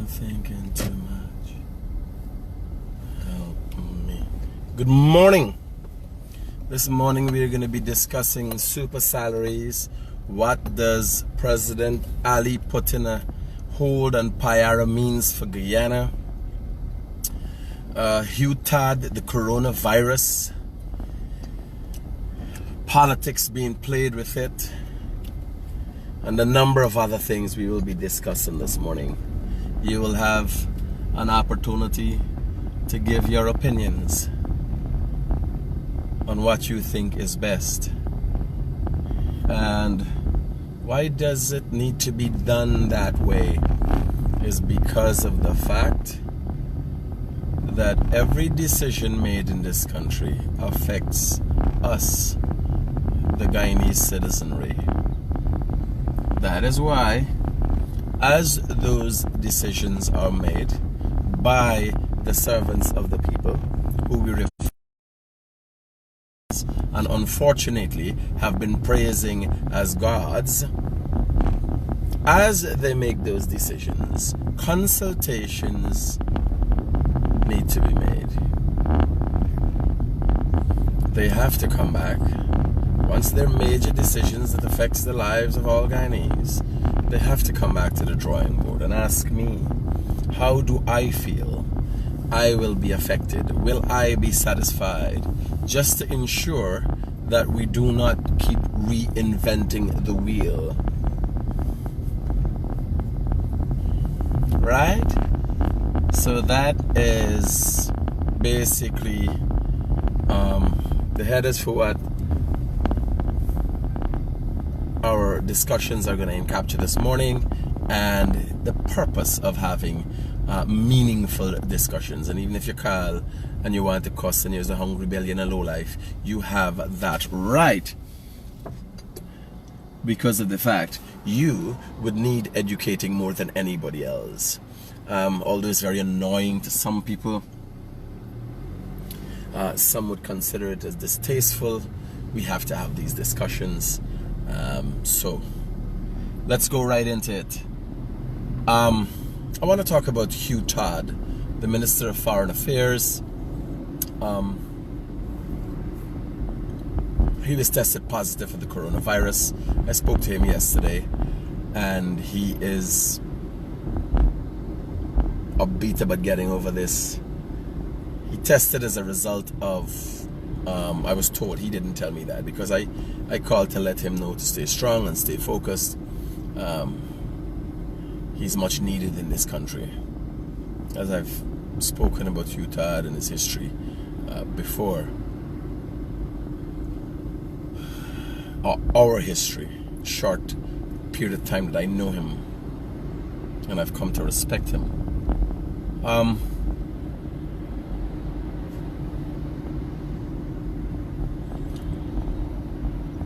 Thinking too much. Help me. Good morning. This morning we are going to be discussing super salaries. What does President Ali put in a hold on PAYARA means for Guyana? TODD, the coronavirus. Politics being played with it. And a number of other things we will be discussing this morning. You will have an opportunity to give your opinions on what you think is best. And why does it need to be done that way is because of the fact that every decision made in this country affects us, the Guyanese citizenry. That is why, as those decisions are made by the servants of the people, who we refer to and unfortunately have been praising as gods, as they make those decisions, consultations need to be made. They have to come back. Once they're major decisions that affects the lives of all Guyanese, they have to come back to the drawing board and ask me, how do I feel I will be affected? Will I be satisfied? Just to ensure that we do not keep reinventing the wheel. Right? So that is basically the headers for what our discussions are going to capture this morning, and the purpose of having meaningful discussions. And even if you call and you want to cuss and use a hungry belly and a low life, you have that right, because of the fact you would need educating more than anybody else. Although it's very annoying to some people, some would consider it as distasteful. We have to have these discussions. So let's go right into it. I want to talk about HUGH, the Minister of Foreign Affairs. He was tested positive for the coronavirus. I spoke to him yesterday, and he is upbeat about getting over this. He tested as a result of I was told, he didn't tell me that, because I called to let him know to stay strong and stay focused. He's much needed in this country. As I've spoken about TODD and his history before. Our history, short period of time that I know him, and I've come to respect him.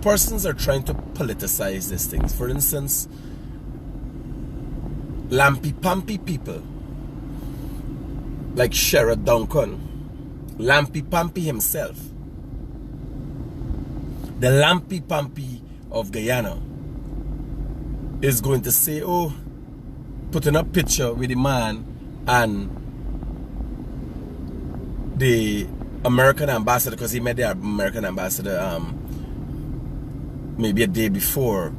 Persons are trying to politicize these things. For instance, lampy-pampy people like Sherrod Duncan, lampy-pampy himself, the lampy-pampy of Guyana, is going to say, oh, putting a picture with the man and the American ambassador, because he met the American ambassador maybe a day before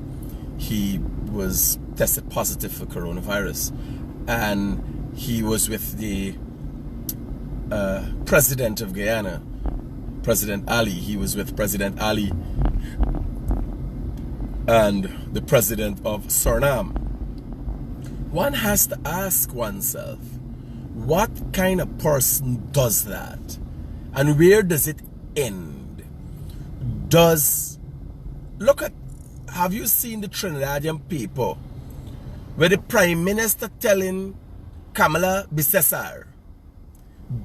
he was tested positive for coronavirus, and he was with the president of Guyana, President Ali. He was with President Ali and the president of Suriname. One has to ask oneself, what kind of person does that, and where does it end? Look at, have you seen the Trinidadian people where the Prime Minister telling KAMLA BISSESSAR,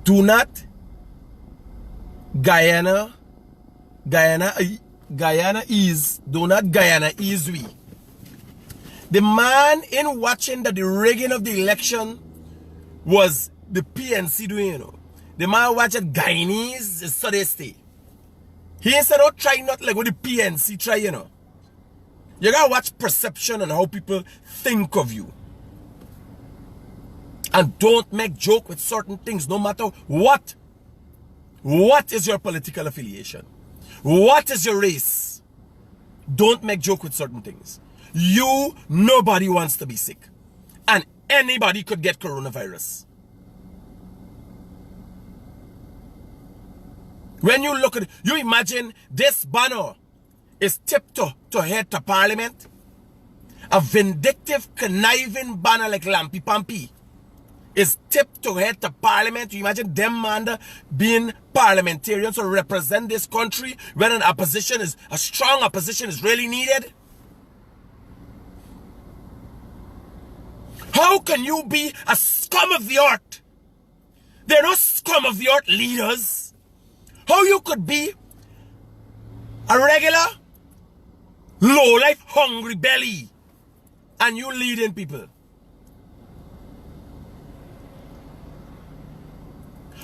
do not Guyana is, do not Guyana is we. The man in watching that the rigging of the election was the PNC doing, you know. The man watched Guyanese is so they stay. He said, oh, try not like what the PNC try, you know. You gotta watch perception and how people think of you. And don't make joke with certain things, no matter what. What is your political affiliation? What is your race? Don't make joke with certain things. Nobody wants to be sick. And anybody could get coronavirus. When you look at it, you imagine this banner is tipped to head to Parliament. A vindictive, conniving banner like Lampy Pampy is tipped to head to Parliament. You imagine them man being parliamentarians to represent this country when a strong opposition is really needed. How can you be a scum of the earth? They're not scum of the earth leaders. How you could be a regular, low-life, hungry belly and you leading people?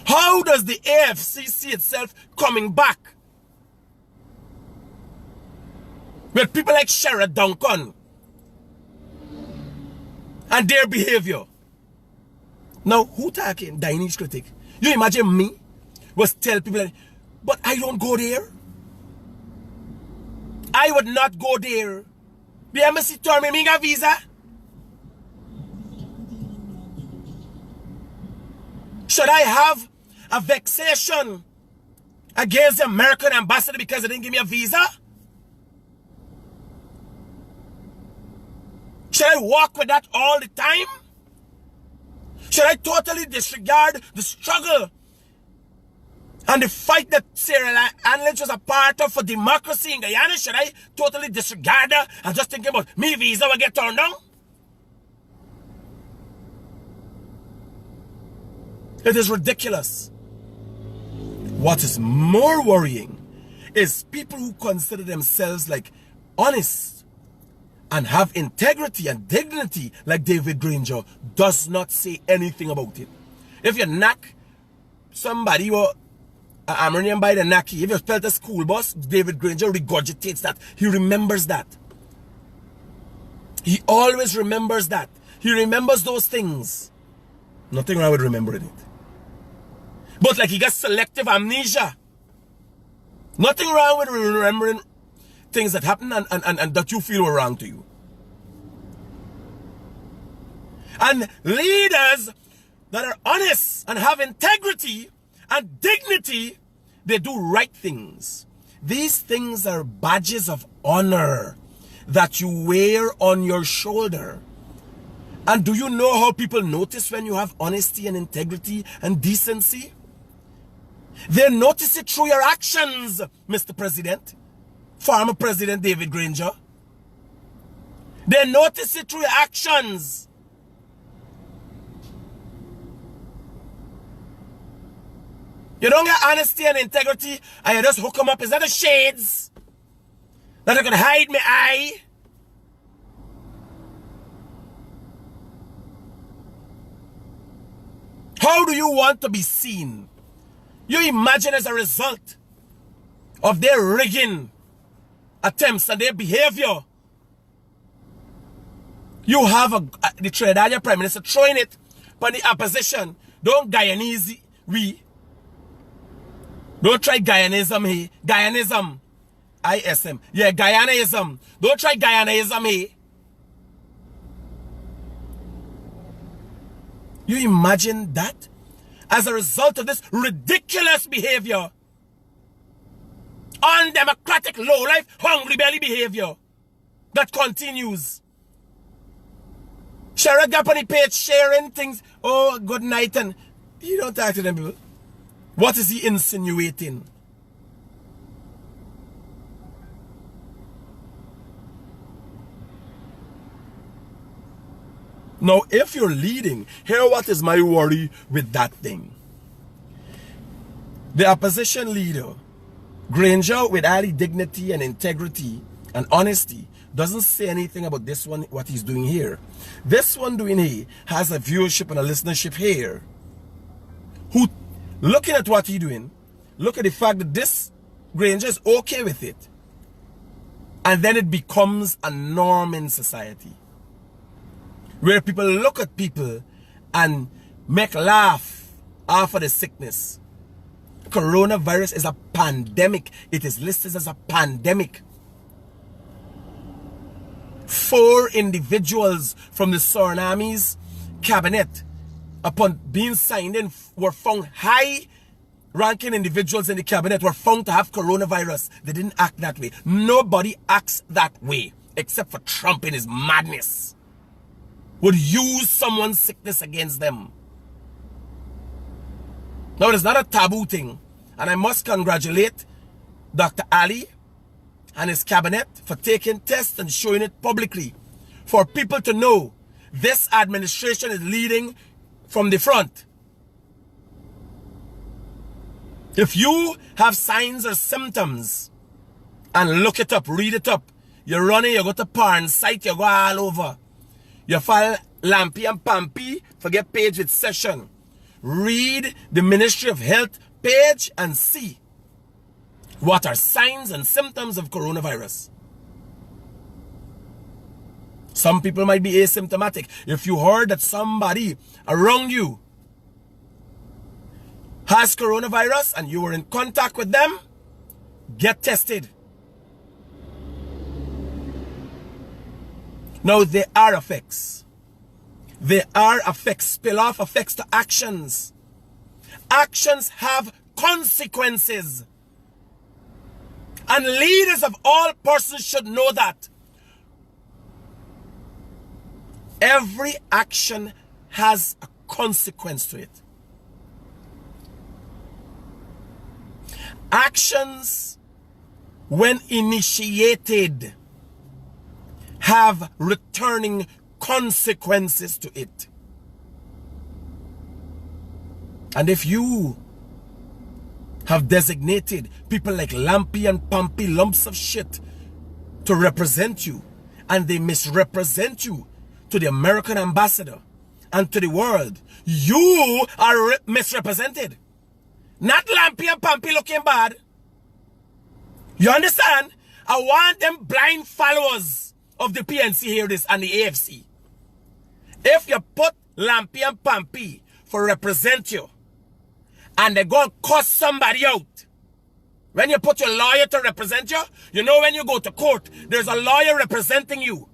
How does the AFC see itself coming back with people like Sherrod Duncan and their behavior? Now, who talking? Guyanese Critic. You imagine me was tell people, like, but I don't go there. I would not go there. The embassy told me I got visa. Should I have a vexation against the American ambassador because they didn't give me a visa? Should I walk with that all the time? Should I totally disregard the struggle and the fight that Sierra Leone was a part of for democracy in Guyana? Should I totally disregard that and just think about me visa will get turned down? It is ridiculous. What is more worrying is people who consider themselves like honest and have integrity and dignity like David Granger does not say anything about it. If you knock somebody or I'm running by the Naki, if you felt a school bus, David Granger regurgitates that. He remembers that. He always remembers that. He remembers those things. Nothing wrong with remembering it. But like he got selective amnesia. Nothing wrong with remembering things that happen and that you feel were wrong to you. And leaders that are honest and have integrity and dignity, they do right things. These things are badges of honor that you wear on your shoulder. And do you know how people notice when you have honesty and integrity and decency? They notice it through your actions, Mr. President, former President David Granger. They notice it through your actions. You don't get honesty and integrity and you just hook them up. Is that the shades that are going to hide my eye? How do you want to be seen? You imagine as a result of their rigging attempts and their behavior, you have the Trinidadian Prime Minister throwing it upon the opposition. Don't Guyanese, don't try Guyanism here. Guyanism. ISM. Yeah, Guyanaism. Don't try Guyanaism here. You imagine that? As a result of this ridiculous behavior, undemocratic, low-life, hungry belly behavior that continues. Sherrod got on the page sharing things. Oh, good night, and you don't talk to them people. What is he insinuating? Now, if you're leading, here what is my worry with that thing. The opposition leader, Granger, with all the dignity and integrity and honesty, doesn't say anything about this one, what he's doing here. This one doing here has a viewership and a listenership here. Who, looking at what he's doing, look at the fact that this Granger is okay with it. And then it becomes a norm in society, where people look at people and make laugh after the sickness. Coronavirus is a pandemic. It is listed as a pandemic. 4 individuals from the Suriname's cabinet, upon being signed in, were found high-ranking individuals in the cabinet were found to have coronavirus. They didn't act that way. Nobody acts that way, except for Trump in his madness. Would use someone's sickness against them. Now, it's not a taboo thing, and I must congratulate Dr. Ali and his cabinet for taking tests and showing it publicly for people to know this administration is leading from the front. If you have signs or symptoms, and look it up, read it up, you're running, you go to porn site, you go all over. You file Lampy and Pampy, forget page with session. Read the Ministry of Health page and see what are signs and symptoms of coronavirus. Some people might be asymptomatic. If you heard that somebody around you has coronavirus and you were in contact with them, get tested. Now, there are effects. There are effects, spill-off effects to actions. Actions have consequences. And leaders of all persons should know that. Every action has a consequence to it. Actions, when initiated, have returning consequences to it. And if you have designated people like Lampy and Pampy, lumps of shit, to represent you, and they misrepresent you to the American ambassador and to the world, you are misrepresented. Not Lampy and Pampy looking bad. You understand? I want them blind followers of the PNC hear this and the AFC. If you put Lampy and Pampy for represent you, and they go and cuss somebody out, when you put your lawyer to represent you, you know when you go to court, there's a lawyer representing you.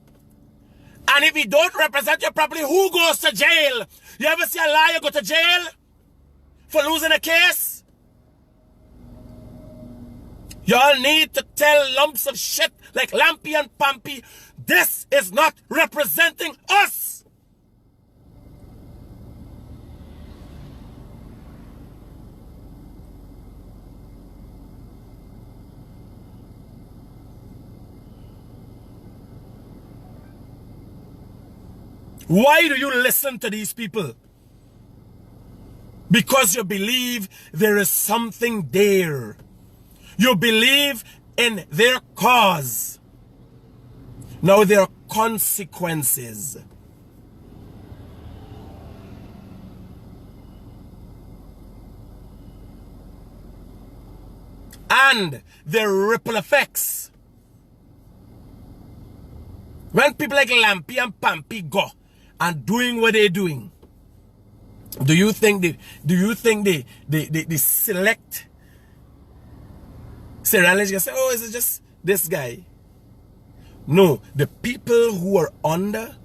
And if he don't represent you properly, who goes to jail? You ever see a lawyer go to jail for losing a case? Y'all need to tell lumps of shit like Lampy and Pampy, this is not representing us. Why do you listen to these people? Because you believe there is something there. You believe in their cause. Now there are consequences. And there are ripple effects. When people like Lampy and Pampy go and doing what they're doing, do you think they select Serrano can say, oh, is it just this guy? No, the people who are under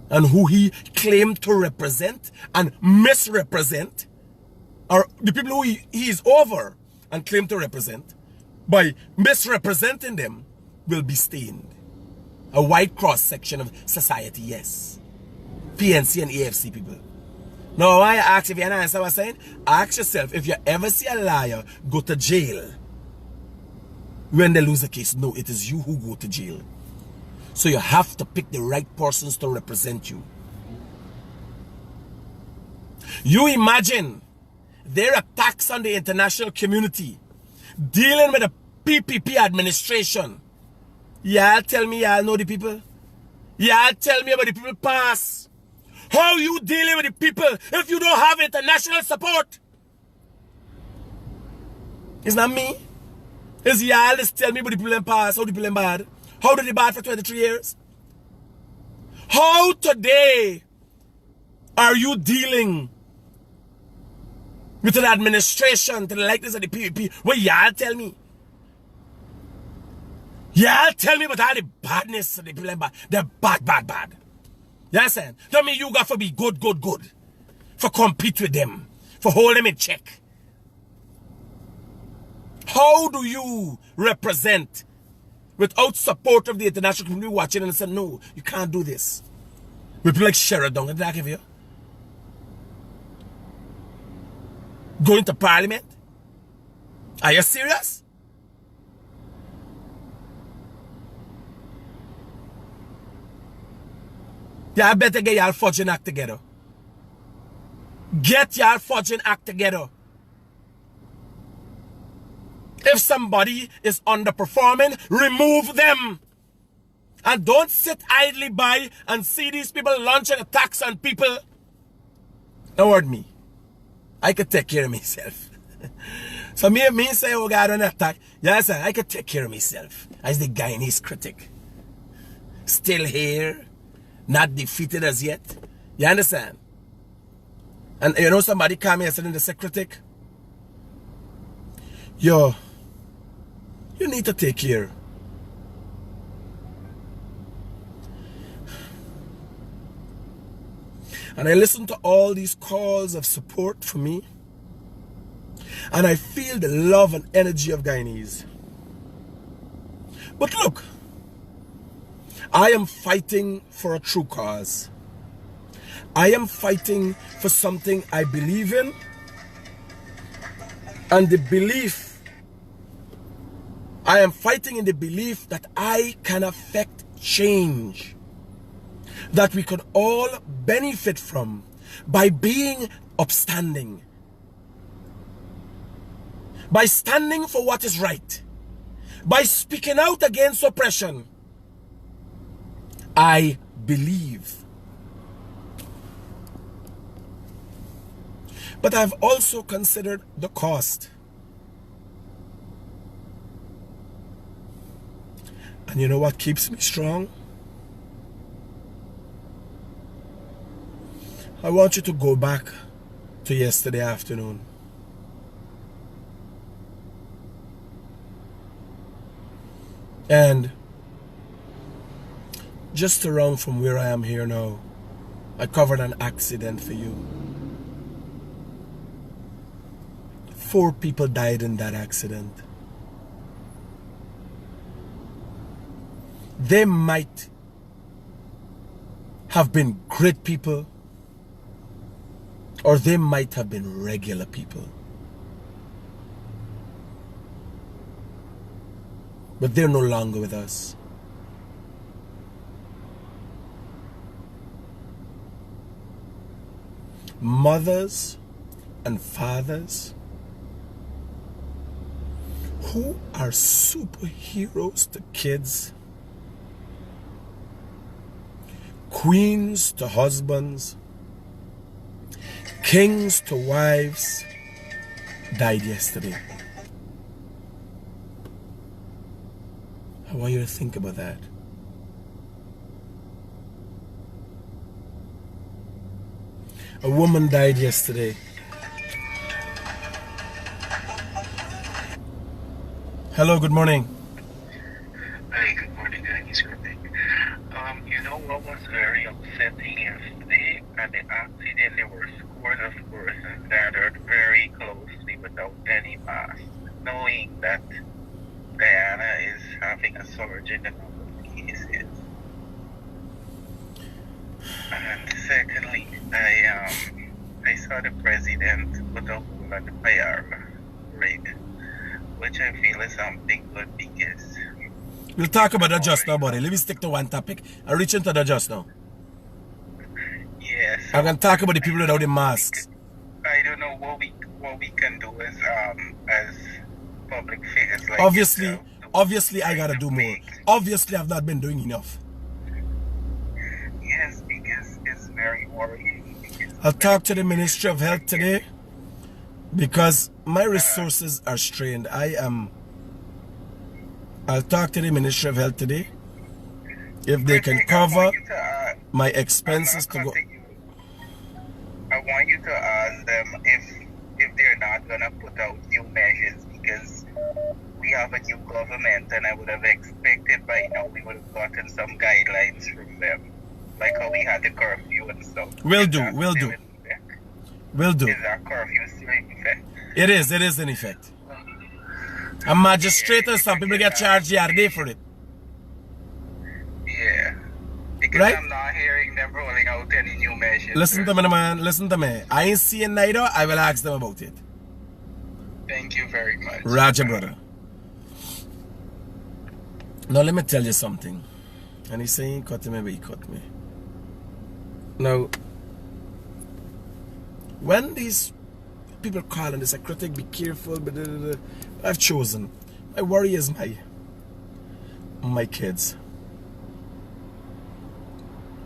and who he claimed to represent and misrepresent are the people who he is over and claimed to represent, by misrepresenting them, will be stained. A wide cross section of society, yes. PNC and AFC people. Now, I ask, if you answer what I'm saying, ask yourself, if you ever see a liar go to jail when they lose a case, no, it is you who go to jail. So you have to pick the right persons to represent you. You imagine their attacks on the international community, dealing with the PPP administration. Y'all tell me y'all know the people? Y'all tell me about the people pass. How you dealing with the people if you don't have international support? It's not me. It's y'all just tell me about the people in pass, how the people in bad. How did they bad for 23 years? How today are you dealing With the administration, to the likeness of the PVP. What y'all tell me? Y'all tell me about all the badness of the people. They're bad. You understand? Don't mean you got to be good. For compete with them. For hold them in check. How do you represent without support of the international community watching and say, no, you can't do this? We people like Sheridan, did I give you? Going to parliament? Are you serious? Y'all better get y'all fortune act together. Get y'all fortune act together. If somebody is underperforming, remove them. And don't sit idly by and see these people launching attacks on people. Don't worry me. I could take care of myself. So me say, oh God, don't attack. Yes, I could take care of myself. As the Guyanese Critic. Still here. Not defeated as yet. You understand? And you know somebody came here and said, Critic, yo, you need to take care. And I listen to all these calls of support for me. And I feel the love and energy of Guyanese. But look, I am fighting for a true cause. I am fighting for something I believe in. And the belief, I am fighting in the belief that I can affect change. That we could all benefit from by being upstanding. By standing for what is right. By speaking out against oppression. I believe. But I've also considered the cost. And you know what keeps me strong? I want you to go back to yesterday afternoon. And just around from where I am here now, I covered an accident for you. 4 people died in that accident. They might have been great people, or they might have been regular people. But they're no longer with us. Mothers and fathers who are superheroes to kids, queens to husbands, kings to wives, died yesterday. I want you to think about that. A woman died yesterday. Hello, good morning. Hey, good morning, Guyanese Critic. You know what was very upsetting yesterday? At the accident, there were scores of persons gathered very closely without any mask, knowing that Guyana is having a surge in the number of cases. And secondly, I saw the president put a hold on the PAYARA RIGG, which I feel is something good because... We'll talk about that just now, buddy. Let me stick to one topic. I'll reach into that just now. Yes. I'm going to talk about the people without the masks. I don't know what we can do as public figures like Obviously I gotta do more. Obviously I've not been doing enough. Yes, because it's very worrying. I'll talk to the Ministry of Health today because my resources are strained. I'll talk to the Ministry of Health today if they can cover my expenses to go. I want you to ask them if if they're not gonna put out new measures, because we have a new government, and I would have expected by now we would have gotten some guidelines from them, like how we had the curfew and stuff. Will Is do, that will still do. in effect? Will do. Is that curfew still in effect? It is in effect. A magistrate and some people get charged the other day for it. Yeah. Because Right? I'm not hearing them rolling out any new measures. Listen to me, man. Listen to me. I ain't seeing neither. I will ask them about it. Thank you very much. Roger, brother. Now, let me tell you something. And he's saying, cut me, but he cut me. Now, when these people call and they say, critic, be careful, but I've chosen. My worry is my kids.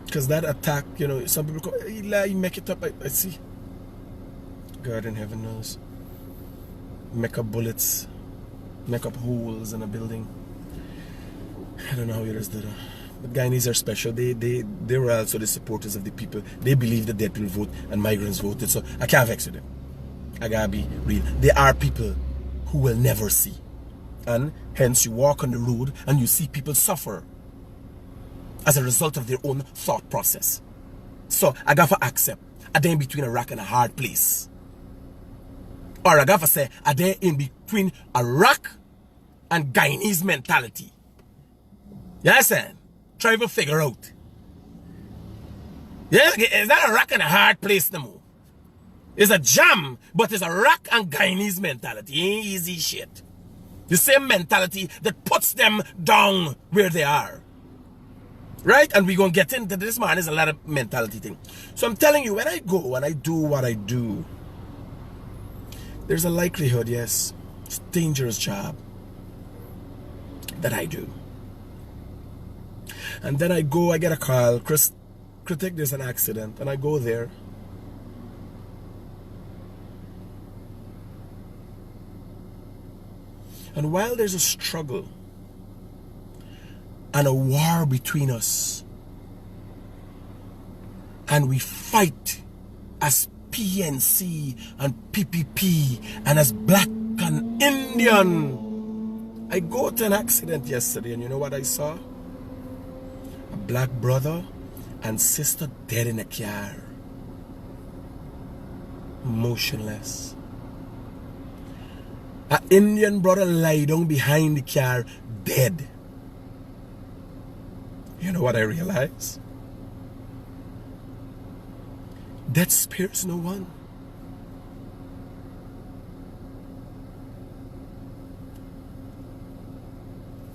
Because that attack, you know, some people call, he lie, he make it up. I see. God in heaven knows. Make up bullets, make up holes in a building. I don't know how others do that. But Guyanese are special. They were also the supporters of the people. They believe that dead people vote and migrants voted. So I can't vex with them. I gotta be real. There are people who will never see. And hence you walk on the road and you see people suffer as a result of their own thought process. So I gotta accept. Are they in between a rock and a hard place? Or I gotta say, are they in between a rock and Guyanese mentality? You understand? Try to figure out. Yeah, is that a rock and a hard place no more? It's a jam, but it's a rock and Guyanese mentality. Ain't easy shit. The same mentality that puts them down where they are. Right? And we're going to get into this, man. There's a lot of mentality thing. So I'm telling you, when I go and I do what I do, there's a likelihood, yes, it's a dangerous job that I do. And then I go, I get a call, critic, there's an accident, and I go there. And while there's a struggle and a war between us, and we fight as PNC and PPP and as black and Indian. I go to an accident yesterday, and you know what I saw? A black brother and sister dead in a car, motionless. An Indian brother lie down behind the car, dead. You know what I realized? Death spares no one.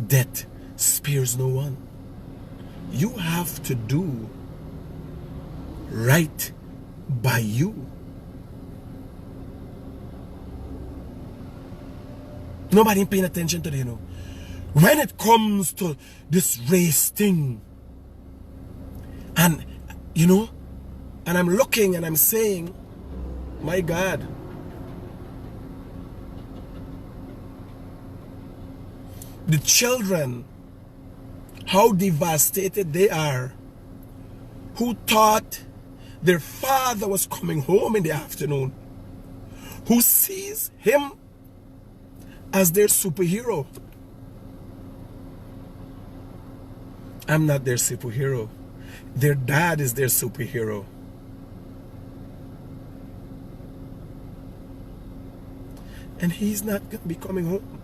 Death spares no one. You have to do right by you. Nobody paying attention to that, you know. When it comes to this race thing, and you know, and I'm looking and I'm saying, my God, the children, how devastated they are, who thought their father was coming home in the afternoon, who sees him as their superhero. I'm not their superhero. Their dad is their superhero. And he's not going to be coming home.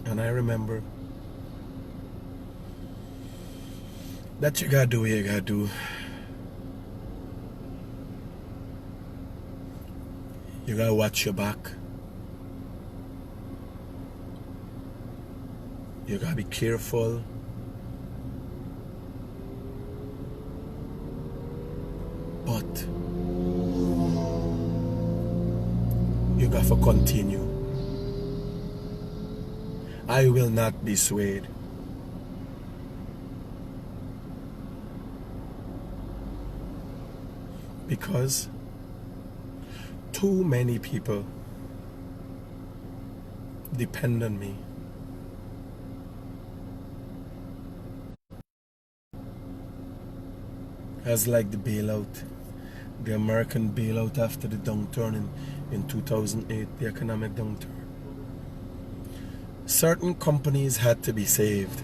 And I remember that you gotta do what you gotta do. You gotta watch your back. You gotta be careful. But you gotta continue. I will not be swayed. Because too many people depend on me. as like the bailout, the American bailout after the downturn in 2008, the economic downturn. Certain companies had to be saved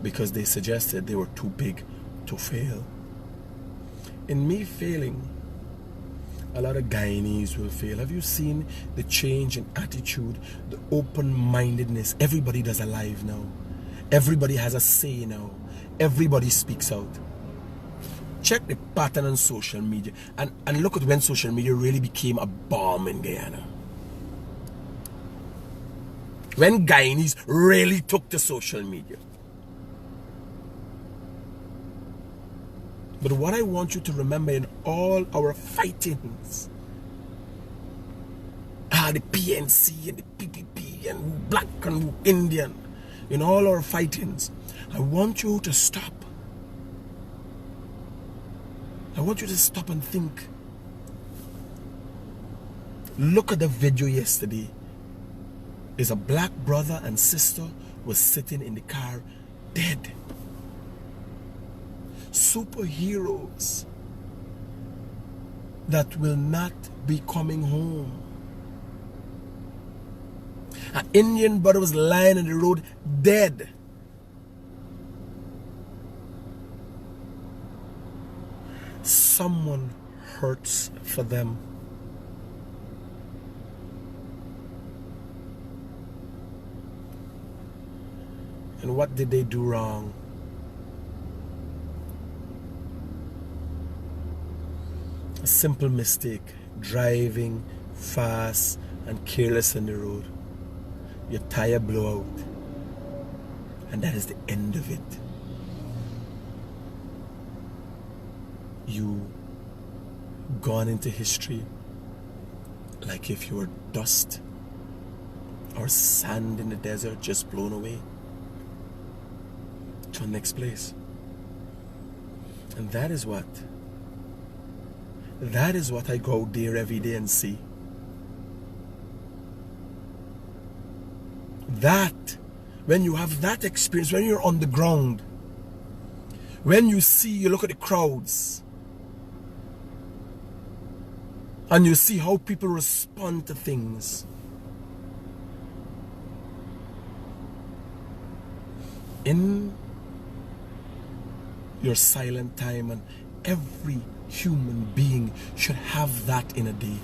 because they suggested they were too big to fail. In me failing, a lot of Guyanese will fail. Have you seen the change in attitude, the open-mindedness? Everybody does a live now. Everybody has a say now. Everybody speaks out. Check the pattern on social media and look at when social media really became a bomb in Guyana. When Guyanese really took to social media. But what I want you to remember in all our fightings, the PNC and the PPP and who black and who Indian, in all our fightings, I want you to stop. I want you to stop and think. Look at the video yesterday. Is a black brother and sister was sitting in the car dead. Superheroes that will not be coming home. An Indian brother was lying in the road dead. Someone hurts for them. And what did they do wrong? A simple mistake, driving fast and careless on the road. Your tire blow out, and that is the end of it. You gone into history like if you were dust or sand in the desert just blown away to the next place. And that is what I go out there every day and see. That, when you have that experience, when you're on the ground, when you look at the crowds, and you see how people respond to things. In your silent time, and every human being should have that in a day.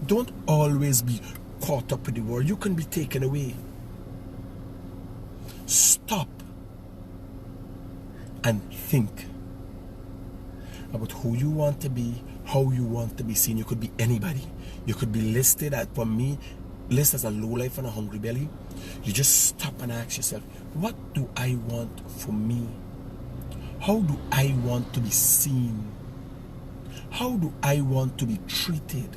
Don't always be caught up with the world. You can be taken away. Stop and think about who you want to be, how you want to be seen. You could be anybody. You could be listed as, for me, listed as a lowlife and a hungry belly. You just stop and ask yourself, what do I want for me? How do I want to be seen? How do I want to be treated?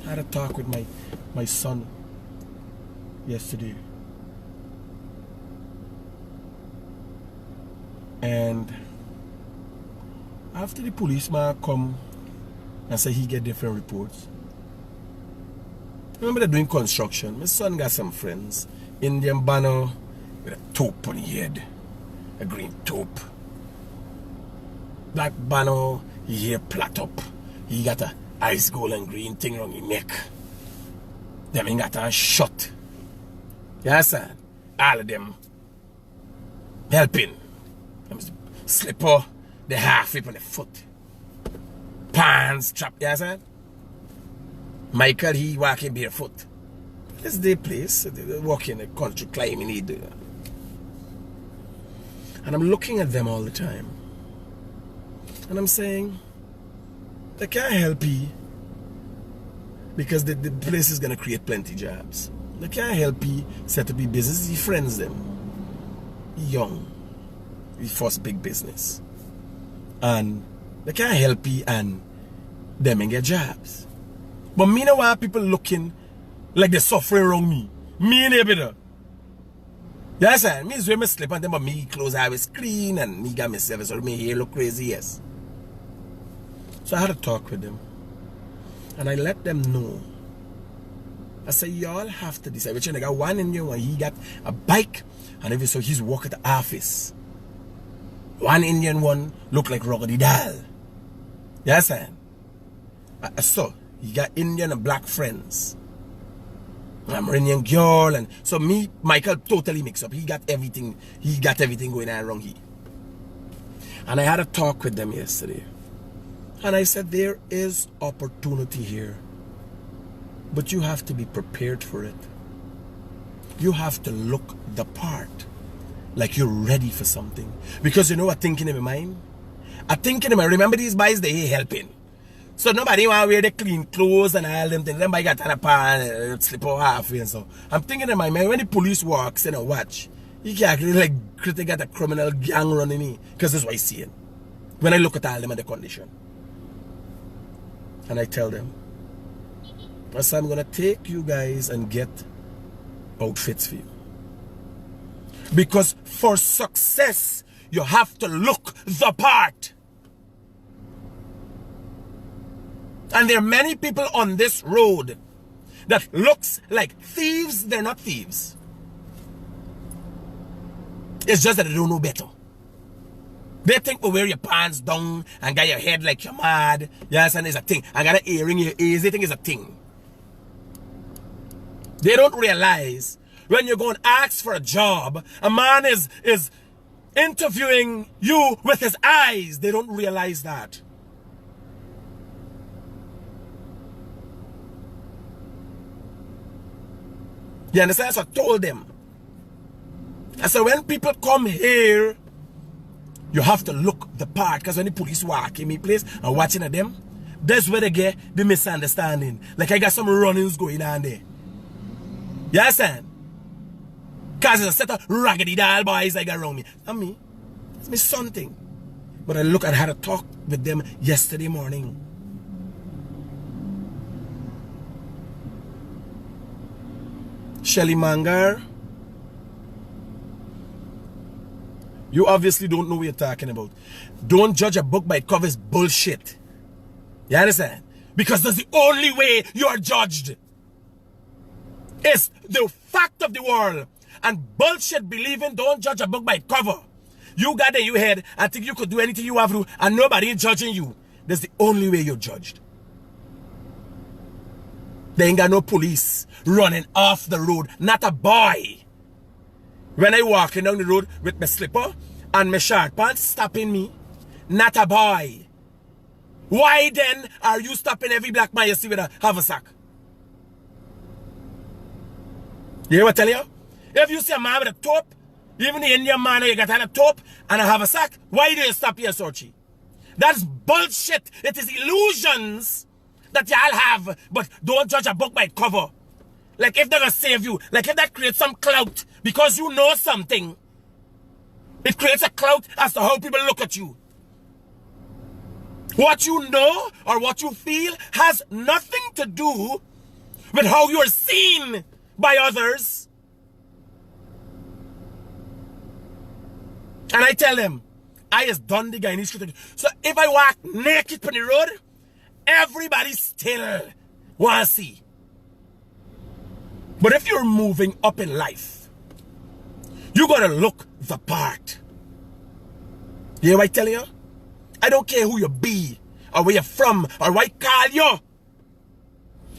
I had a talk with my son yesterday. And after the policeman come and say he get different reports. Remember they're doing construction. My son got some friends. Indian banner with a taupe on the head. A green taupe. Black banner, he hair plait up. He got a ice gold and green thing around his neck. Them he got a shot. You understand? All of them helping. Them slipper, the half whip on the foot. Pants, trap, you understand? Michael, he walking barefoot. This is their place. They walk in the country climbing. And I'm looking at them all the time. And I'm saying, they can't help you because the place is going to create plenty jobs. They can't help you set up a business. He friends them. Young. He first big business. And they can't help you and them and get jobs. But me no want people looking like they're suffering around me. Me and better. You understand? Me is where me sleep and them, but me clothes I was clean and me got myself so me hair look crazy, yes. So I had a talk with them. And I let them know. I said, y'all have to decide. Which I got one in you and he got a bike and every so he's working at the office. One Indian one look like Ruggedy Dal. Yes, sir. So, he got Indian and black friends. I'm Indian girl, and so me, Michael totally mixed up. He got everything going on wrong here. And I had a talk with them yesterday. And I said, there is opportunity here. But you have to be prepared for it. You have to look the part. Like you're ready for something. Because you know what thinking in my mind? I thinking in my remember these boys, they ain't helping. So nobody want to wear the clean clothes and all them things. Everybody got a pan, slip out halfway and so. I'm thinking in my mind, when the police walks in and watch, you can actually like Critic got a criminal gang running me. Because that's what I see it. When I look at all them and the condition. And I tell them, so I'm going to take you guys and get outfits for you. Because for success, you have to look the part. And there are many people on this road that looks like thieves. They're not thieves. It's just that they don't know better. They think we wear your pants down and got your head like you're mad. Yes, and it's a thing. I got an earring in your ears. They think it's a thing. They don't realize when you go and ask for a job, a man is interviewing you with his eyes. They don't realize that. You understand? So I told them. I said, when people come here, you have to look the part. Because when the police walk in my place and watching at them, that's where they get the misunderstanding. Like I got some runnings going on there. You understand? Because there's a set of raggedy doll boys I got around me. Not me. It's my son thing. But I had a talk with them yesterday morning. Shelly Mangar, you obviously don't know what you're talking about. Don't judge a book by its cover. Is bullshit. You understand? Because that's the only way you are judged. It's the fact of the world. And bullshit believing don't judge a book by its cover. You got it in your head and think you could do anything you have to and nobody is judging you. That's the only way you're judged. They ain't got no police running off the road. Not a boy. When I walking down the road with my slipper and my short pants stopping me. Not a boy. Why then are you stopping every black man you see with a haversack? You hear what I tell you? If you see a man with a top, even the Indian man you got on a top and a haversack, why do you stop here, Sochi? That's bullshit. It is illusions that y'all have, but don't judge a book by its cover. Like if they're gonna save you, like if that creates some clout because you know something, it creates a clout as to how people look at you. What you know or what you feel has nothing to do with how you're seen by others. And I tell them, I has done the Guyanese Critic. So if I walk naked on the road, everybody still want to see. But if you're moving up in life, you gotta look the part. You hear what I tell you? I don't care who you be, or where you're from, or what I call you.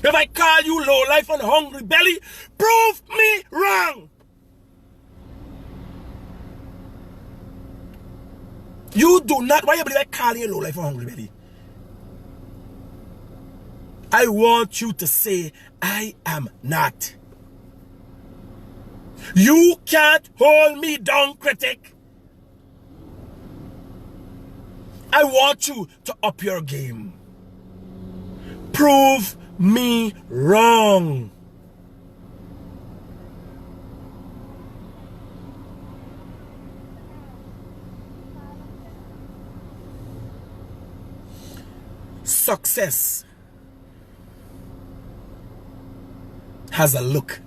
If I call you low life and hungry belly, prove me wrong. You do not. Why you believe I call you low life and hungry belly? I want you to say, I am not. You can't hold me down, Critic. I want you to up your game. Prove me wrong. Success has a look.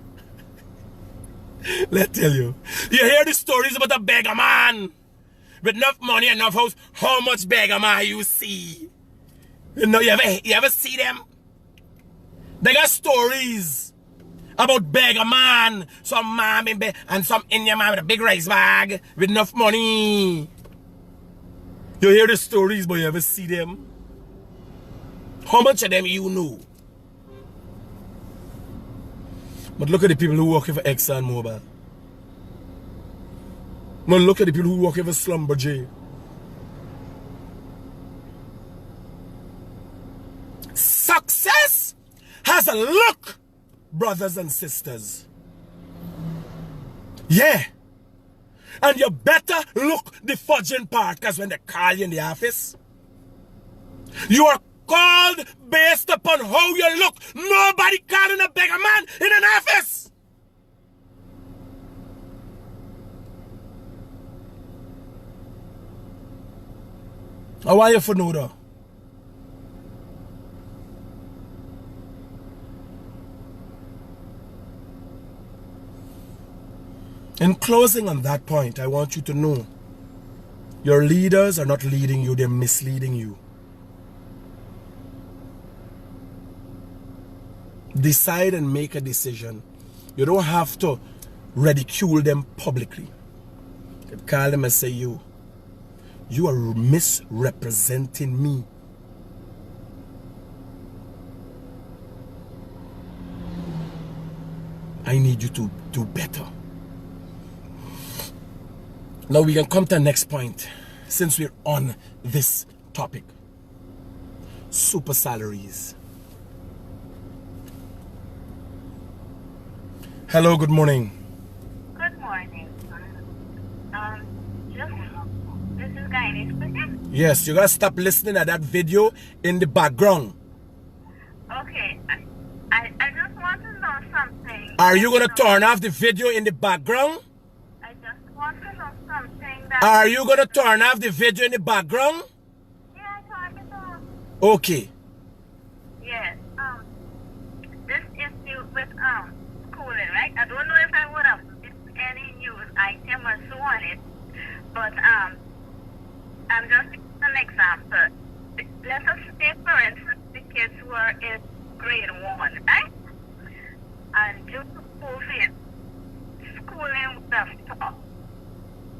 Let me tell you. You hear the stories about a beggar man with enough money and enough house. How much beggar man you see? You know, you ever see them? They got stories about beggar man, some man in bed, and some Indian man with a big rice bag with enough money. You hear the stories, but you ever see them? How much of them you know? But look at the people who work for Exxon Mobil. But look at the people who work for Schlumberger. Success has a look, brothers and sisters. Yeah. And you better look the fudging part, because when they call you in the office, you are called based upon how you look. Nobody calling a beggar man in an office. How are you for know though? In closing on that point, I want you to know your leaders are not leading you, they're misleading you. Decide and make a decision. You don't have to ridicule them publicly. You can call them and say, you are misrepresenting me. I need you to do better. Now we can come to the next point, since we're on this topic. Super salaries. Hello, good morning. Good morning. This is Guyanese Critic. Yes, you gotta stop listening to that video in the background. Okay, I just want to know something. Are you gonna turn off the video in the background? I just want to know something that... Are you gonna turn off the video in the background? Yeah, I turned it off. Okay. Yes, this issue with, schooling, right? I don't know if I would have missed any news item or so on it, but, I'm just giving an example. Let us say, for instance, the kids who are in grade 1, right? And due to COVID, schooling would have stopped.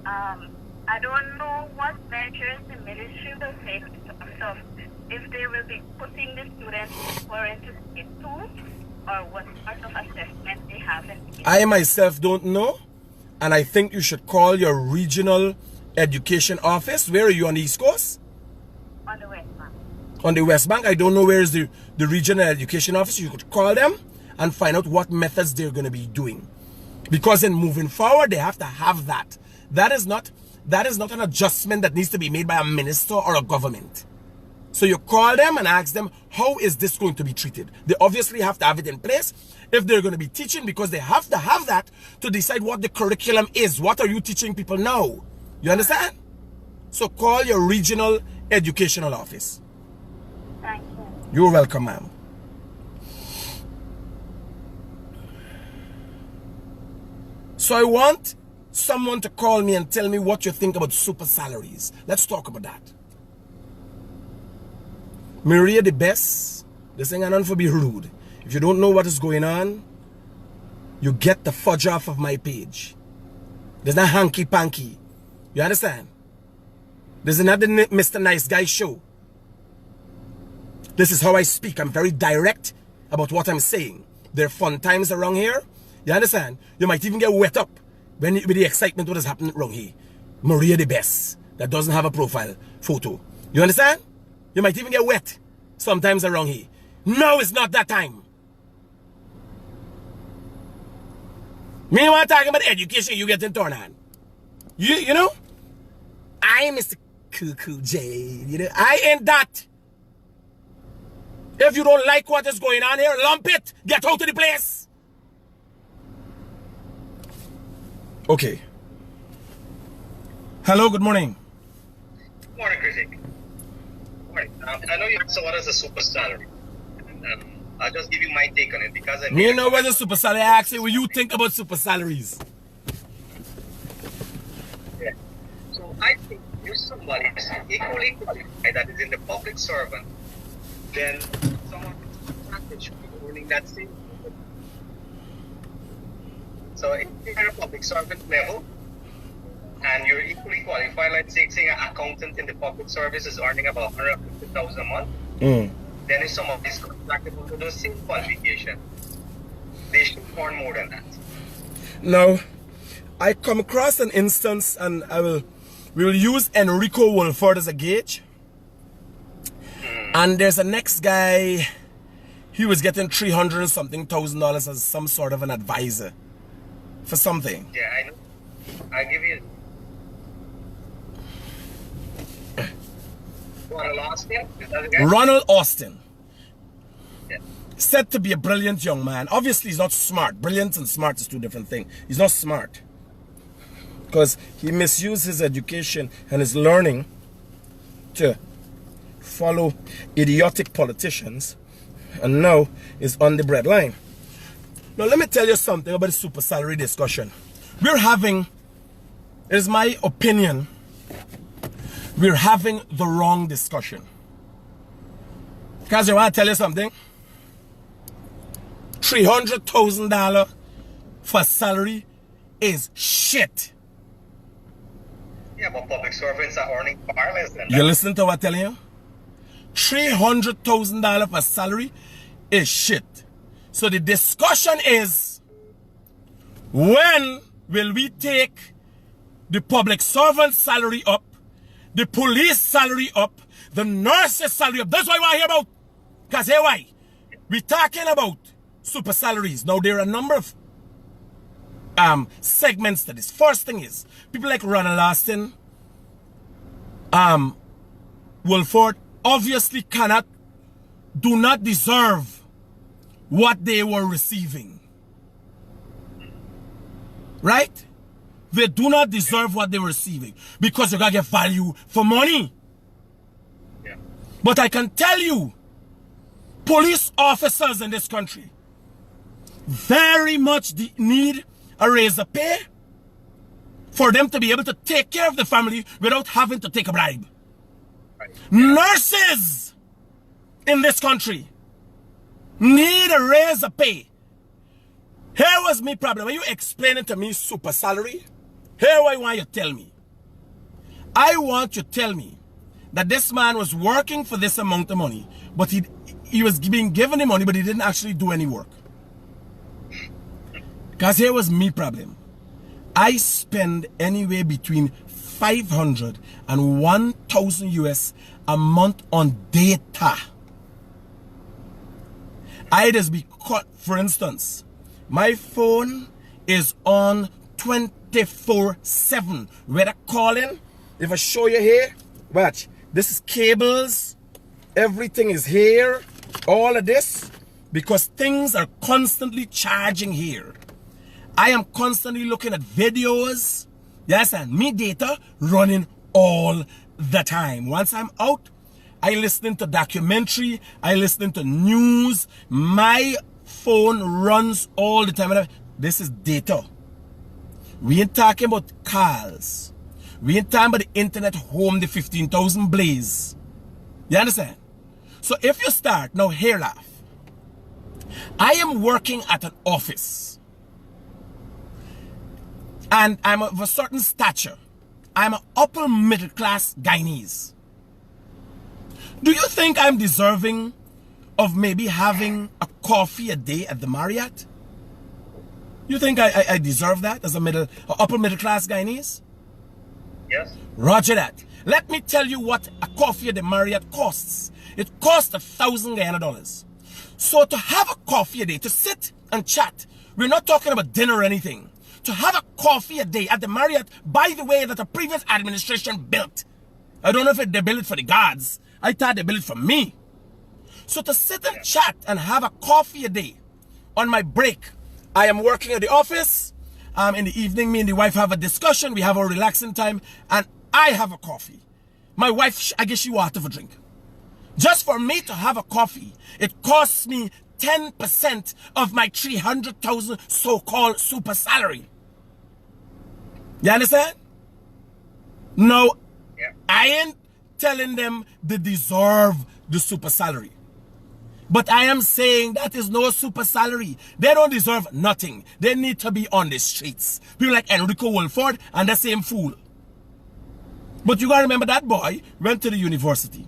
I don't know what measures the ministry will take in terms of if they will be putting the students more into grade 2 or what sort of assessment they have in grade 2. I myself don't know, and I think you should call your regional education office. Where are you, on the East Coast? On the West Bank. On the West Bank. I don't know where is the regional education office. You could call them and find out what methods they're going to be doing. Because in moving forward, they have to have that. That is not an adjustment that needs to be made by a minister or a government. So you call them and ask them, how is this going to be treated? They obviously have to have it in place if they're going to be teaching, because they have to have that to decide what the curriculum is. What are you teaching people now? You understand? So call your regional educational office. Thank you. You're welcome, ma'am. So I want someone to call me and tell me what you think about super salaries. Let's talk about that. Maria the best. This ain't none for be rude. If you don't know what is going on, you get the fudge off of my page. There's not hanky-panky. You understand? This is not the Mr. Nice Guy show. This is how I speak. I'm very direct about what I'm saying. There are fun times around here. You understand? You might even get wet up with the excitement what is happening around here. Maria the best. That doesn't have a profile photo. You understand? You might even get wet sometimes around here. No, it's not that time. Me want to talk about education, you get in turn on. You know? I am Mr. Cuckoo J. You know? I ain't that. If you don't like what is going on here, lump it. Get out of the place. Okay. Hello, good morning. Good morning, Critic. Morning. I know you also what is a super salary. And I'll just give you my take on it because I You know what a super salary? I ask you what you think about super salaries. Yeah. So I think if somebody is equally qualified that is in the public servant, then someone should be earning that same. So if you're a public servant level, and you're equally qualified, like saying an accountant in the public service is earning about 150,000 a month, then if someone is contracted to do the same qualification, they should earn more than that. Now, I come across an instance, and we will use Enrico Wolford as a gauge. And there's a next guy, he was getting $300 and something thousand as some sort of an advisor for something. Yeah, I know. I'll give you Ronald Austin. Is that the guy? Ronald Austin. Yeah. Said to be a brilliant young man. Obviously, he's not smart. Brilliant and smart is two different things. He's not smart, because he misused his education and his learning to follow idiotic politicians, and now is on the breadline. Now, let me tell you something about the super salary discussion. We're having, it is my opinion, we're having the wrong discussion. Because I want to tell you something. $300,000 for salary is shit. Yeah, but public servants are earning far less than that. You listen to what I'm telling you? $300,000 for salary is shit. So the discussion is, when will we take the public servant salary up, the police salary up, the nurses salary up? That's what I want to hear about. Because here why? We're talking about super salaries. Now, there are a number of segments to this. First thing is, people like Ronald Austin, Wolford, obviously do not deserve what they were receiving. Right? They do not deserve what they were receiving, because you gotta get value for money. Yeah. But I can tell you, police officers in this country very much need a raise of pay for them to be able to take care of the family without having to take a bribe. Right. Nurses in this country need a raise of pay. Here was my problem. When you explaining to me super salary, here I want you to tell me. I want you to tell me that this man was working for this amount of money, but he was being given the money, but he didn't actually do any work. Because here was me problem. I spend anywhere between 500 and 1,000 US a month on data. I just be caught, for instance, my phone is on 24/7. Whether calling, if I show you here, watch, this is cables, everything is here, all of this, because things are constantly charging here. I am constantly looking at videos, yes, and me data running all the time. Once I'm out, I listen to documentary, I listen to news, my phone runs all the time. This is data. We ain't talking about cars. We ain't talking about the internet home, the 15,000 blaze. You understand? So if you start, now here laugh. I am working at an office. And I'm of a certain stature. I'm an upper middle class Guyanese. Do you think I'm deserving of maybe having a coffee a day at the Marriott? You think I deserve that as a upper middle class Guyanese? Yes. Roger that. Let me tell you what a coffee at the Marriott costs. It costs $1,000. So to have a coffee a day, to sit and chat, we're not talking about dinner or anything. To have a coffee a day at the Marriott, by the way, that the previous administration built. I don't know if they built it for the guards. I thought they built it for me. So to sit and chat and have a coffee a day on my break, I am working at the office. In the evening, me and the wife have a discussion. We have a relaxing time, and I have a coffee. My wife, I guess she water for drink. Just for me to have a coffee, it costs me 10% of my 300,000 so-called super salary. You understand? No, I ain't telling them they deserve the super salary. But I am saying that is no super salary. They don't deserve nothing. They need to be on the streets. People like Enrico Wolford and the same fool. But you gotta remember that boy went to the university.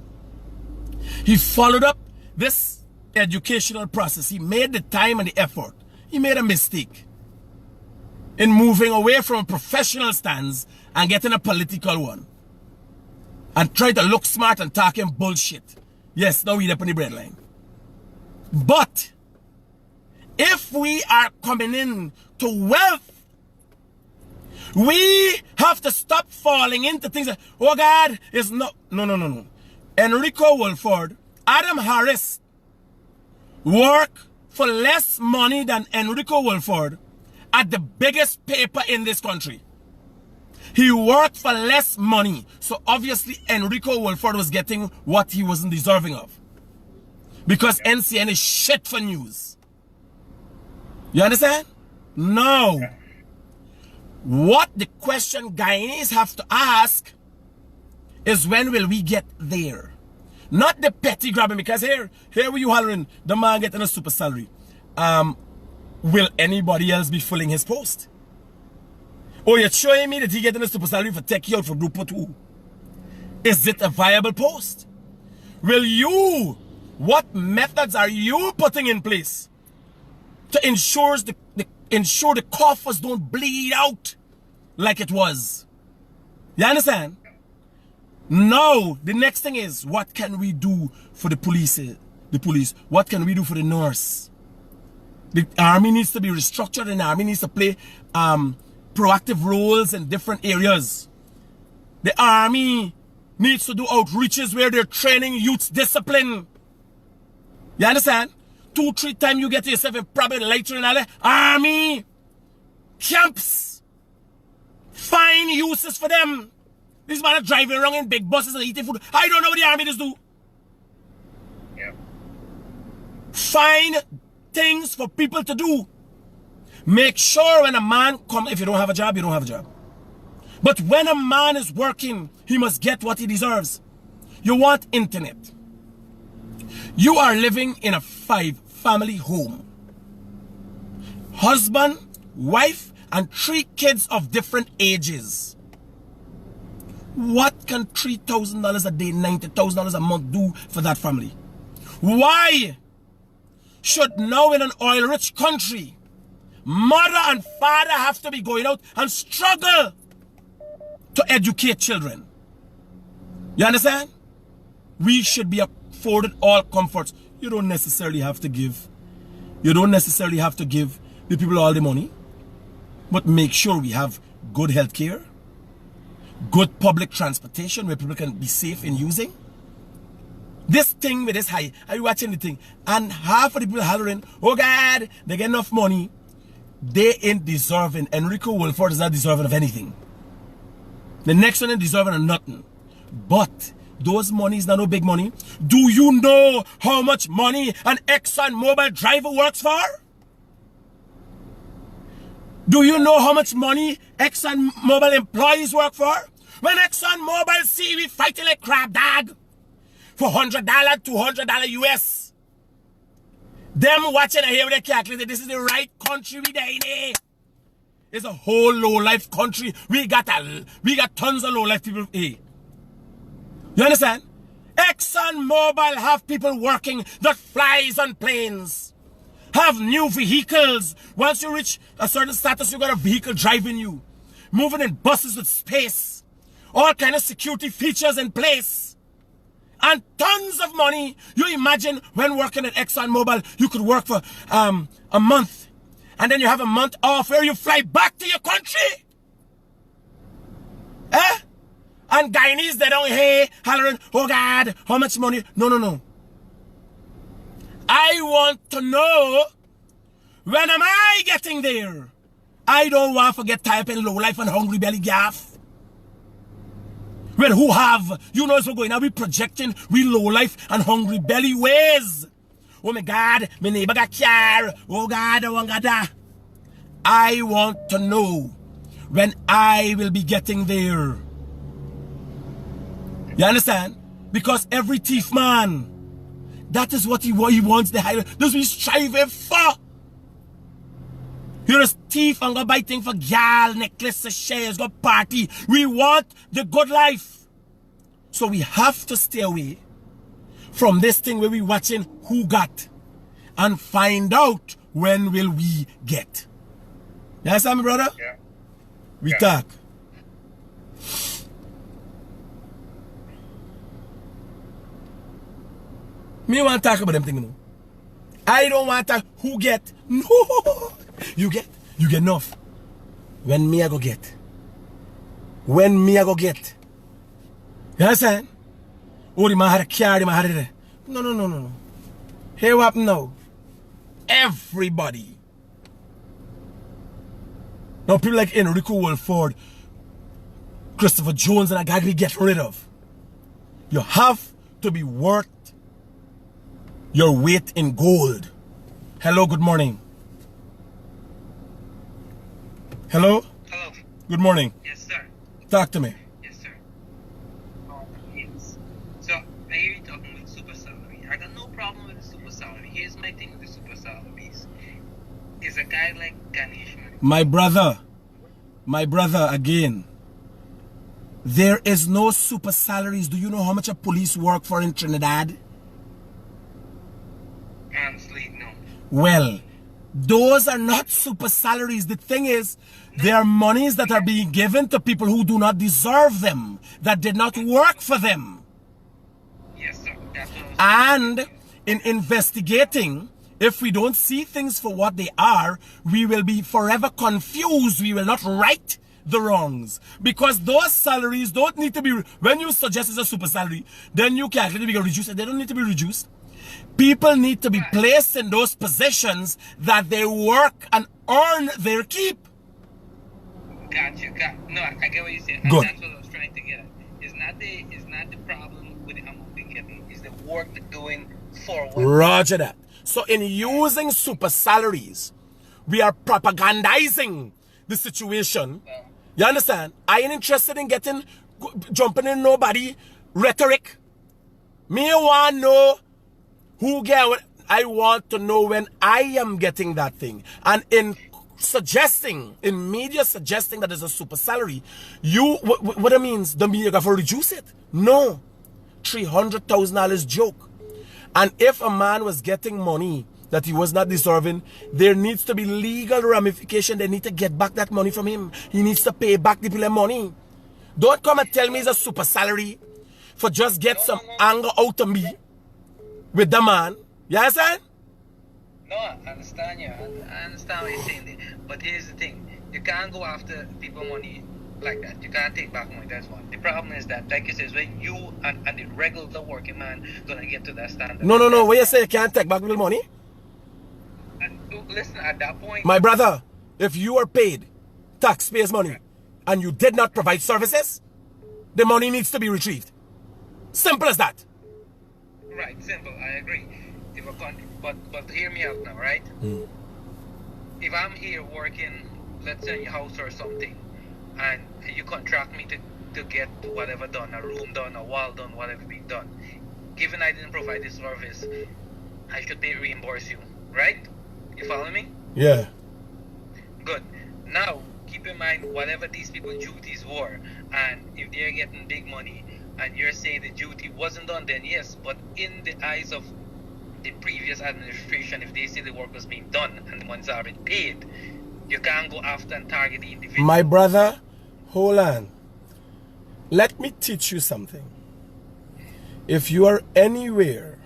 He followed up this educational process. He made the time and the effort. He made a mistake in moving away from a professional stance and getting a political one. And try to look smart and talking bullshit. Yes, now we're up on the breadline. But if we are coming in to wealth, we have to stop falling into things that, oh God, is not. No. Enrico Wolford, Adam Harris work for less money than Enrico Wolford at the biggest paper in this country. He worked for less money. So obviously Enrico Wolford was getting what he wasn't deserving of. Because NCN is shit for news. You understand? No. What the question Guyanese have to ask is, when will we get there? Not the petty grabbing, because here were you hollering, the man getting a super salary. Will anybody else be filling his post? Oh, you're showing me that he getting a super salary for take you out for group 2. Is it a viable post? What methods are you putting in place to ensure the coffers don't bleed out like it was? You understand? Now, the next thing is, what can we do for the police? What can we do for the nurse? The army needs to be restructured, and the army needs to play proactive roles in different areas. The army needs to do outreaches where they're training youths discipline. You understand? 2-3 times you get yourself in probably later in the army camps. Find uses for them. These men are driving around in big buses and eating food. I don't know what the army does do. Yeah. Find things for people to do. Make sure when a man comes, if you don't have a job, you don't have a job. But when a man is working, he must get what he deserves. You want internet. You are living in a 5-family home. Husband, wife, and 3 kids of different ages. What can $3,000 a day, $90,000 a month do for that family? Why should now in an oil-rich country, mother and father have to be going out and struggle to educate children? You understand? We should be afforded all comforts. You don't necessarily have to give. You don't necessarily have to give the people all the money. But make sure we have good health care, good public transportation where people can be safe in using. This thing with this high, are you watching the thing? And half of the people hollering, oh God, they get enough money. They ain't deserving. Enrico Wolford is not deserving of anything. The next one ain't deserving of nothing. But those money is not no big money. Do you know how much money an ExxonMobil driver works for? Do you know how much money ExxonMobil employees work for? When ExxonMobil see we fighting like crab dog for $100, $200 US. Them watching and hear they calculate this is the right country we there in. It's a whole low life country. We got tons of low life people. You understand? ExxonMobil have people working that flies on planes. Have new vehicles. Once you reach a certain status, you got a vehicle driving you. Moving in buses with space. All kind of security features in place. And tons of money. You imagine when working at ExxonMobil, you could work for a month. And then you have a month off where you fly back to your country. Eh? And Guyanese, they don't hear hollering, oh God, how much money? No. I want to know, when am I getting there? I don't want to get tied up in low life and hungry belly gaff. Well, who have? You know, so going now, we projecting, we low life and hungry belly ways. Oh my God, my neighbor got car. Oh God, I want that. I want to know when I will be getting there. You understand? Because every thief man, that is what he wants, the higher. That's what he's striving for. You're a thief and go buy things for gal, necklaces, shares, go party. We want the good life. So we have to stay away from this thing where we watching who got and find out when will we get. Yes, my brother? Yeah. We Yeah. talk. Me want to talk about them things, you know. I don't want to who get. No. You get enough. When me I go get. When me I go get. You understand? Oh, the man had a car, the man had it. No. Here what happen now? Everybody. Now people like Enrico Wilford, Christopher Jones, and I gotta get rid of. You have to be worth your weight in gold. Hello, good morning. Hello? Hello. Good morning. Yes, sir. Talk to me. Yes, sir. Yes. So, I hear you talking with super salary. I got no problem with the super salary. Here's my thing with the super salaries. Is a guy like Ganesh. My brother, again, there is no super salaries. Do you know how much a police work for in Trinidad? Honestly, no. Well, those are not super salaries. The thing is, they are monies that are being given to people who do not deserve them, that did not work for them. Yes, sir. That's what I was And in investigating, if we don't see things for what they are, we will be forever confused. We will not right the wrongs. Because those salaries don't need to be, when you suggest it's a super salary, then you calculate we can reduce it. They don't need to be reduced. People need to be placed in those positions that they work and earn their keep. Got you. No, I get what you're saying. Good. And that's what I was trying to get at. It's not the problem with the amount they're getting. It's the work they're doing for what. Roger that. So in using super salaries, we are propagandizing the situation. Well, You understand? I ain't interested in jumping in nobody rhetoric. Me want to know who get what. I want to know when I am getting that thing. And in media suggesting that there's a super salary, what it means, the media got to reduce it. No. $300,000 joke. And if a man was getting money that he was not deserving, there needs to be legal ramification. They need to get back that money from him. He needs to pay back the people money. Don't come and tell me it's a super salary for just get some anger out of me with the man. You understand? no, I understand you. I understand what you're saying there. But here's the thing. You can't go after people money like that. You can't take back money. That's one. The problem is that, like you said, when you and the regular working man gonna get to that standard. No. When you say you can't take back the money? Listen, at that point, My brother, if you are paid taxpayers' money and you did not provide services, the money needs to be retrieved. Simple as that. right, simple. I agree. If a but hear me out now, right? If I'm here working, let's say in your house or something, and you contract me to get whatever done, a room done, a wall done, whatever being done, given I didn't provide this service, I should reimburse you, right? You follow me? Yeah. Good. Now, keep in mind whatever these people's duties were, and if they're getting big money, and you're saying the duty wasn't done, then yes, but in the eyes of the previous administration, if they say the work was being done and the money's already paid, you can't go after and target the individual. My brother, hold on. Let me teach you something. If you are anywhere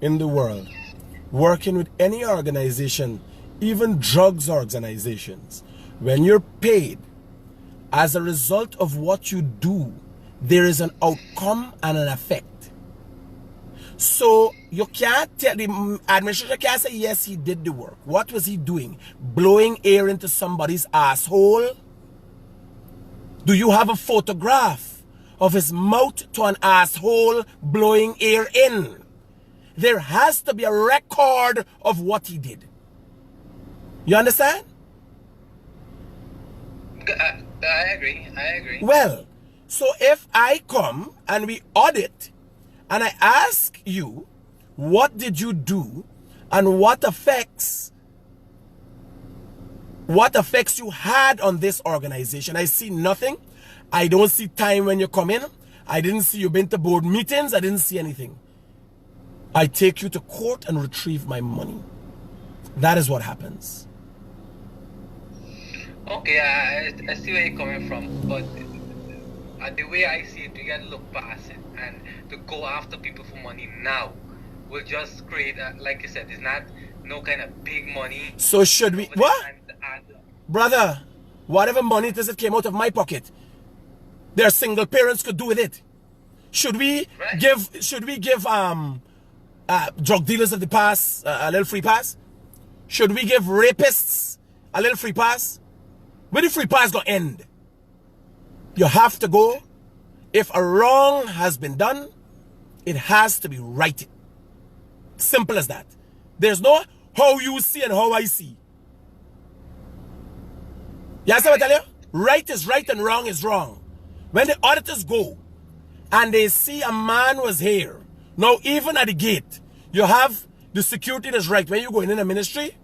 in the world working with any organization, even drugs organizations, when you're paid as a result of what you do, there is an outcome and an effect. So you can't tell the administrator can't say yes, he did the work. What was he doing? Blowing air into somebody's asshole? Do you have a photograph of his mouth to an asshole blowing air in? There has to be a record of what he did. You understand? I agree. Well, so if I come and we audit and I ask you, what did you do and what effects you had on this organization? I see nothing. I don't see time when you come in. I didn't see you been to board meetings. I didn't see anything. I take you to court and retrieve my money. That is what happens. Okay, I see where you're coming from, but the way I see it, you gotta look past it, and to go after people for money now will just create, like you said, it's not no kind of big money. So should we, what? Brother, whatever money it is that came out of my pocket, their single parents could do with it. Should we give drug dealers of the past a little free pass? Should we give rapists a little free pass? When the free pass gonna end? You have to go. If a wrong has been done, it has to be righted. Simple as that. There's no how you see and how I see. You understand what I tell you? Right is right and wrong is wrong. When the auditors go and they see a man was here, now even at the gate, you have the security that's right. When you go in a ministry,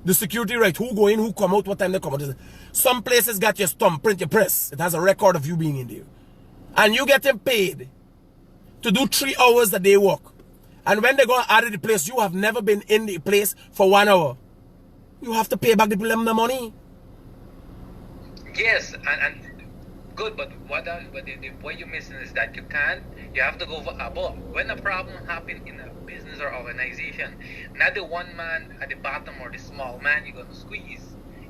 the security right, who go in, who come out, what time they come out. Some places got your thumbprint, your press. It has a record of you being in there. And you getting paid to do 3 hours a day work. And when they go out of the place, you have never been in the place for 1 hour. You have to pay back the people the money. Yes, and good, but the point you're missing is that you have to go above. When a problem happens in a business or organization, not the one man at the bottom or the small man you're going to squeeze.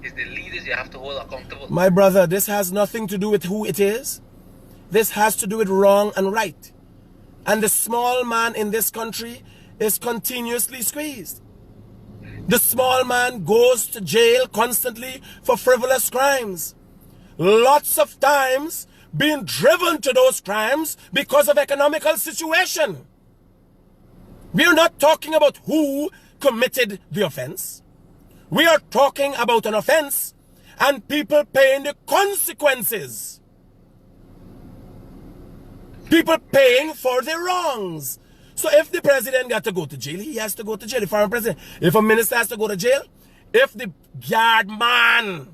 It's the leaders you have to hold accountable. My brother, this has nothing to do with who it is. This has to do with wrong and right. And the small man in this country is continuously squeezed. The small man goes to jail constantly for frivolous crimes. Lots of times being driven to those crimes because of economical situation. We are not talking about who committed the offense. We are talking about an offense and people paying the consequences. People paying for their wrongs. So if the president got to go to jail, he has to go to jail. The foreign president. If a minister has to go to jail, if the guard man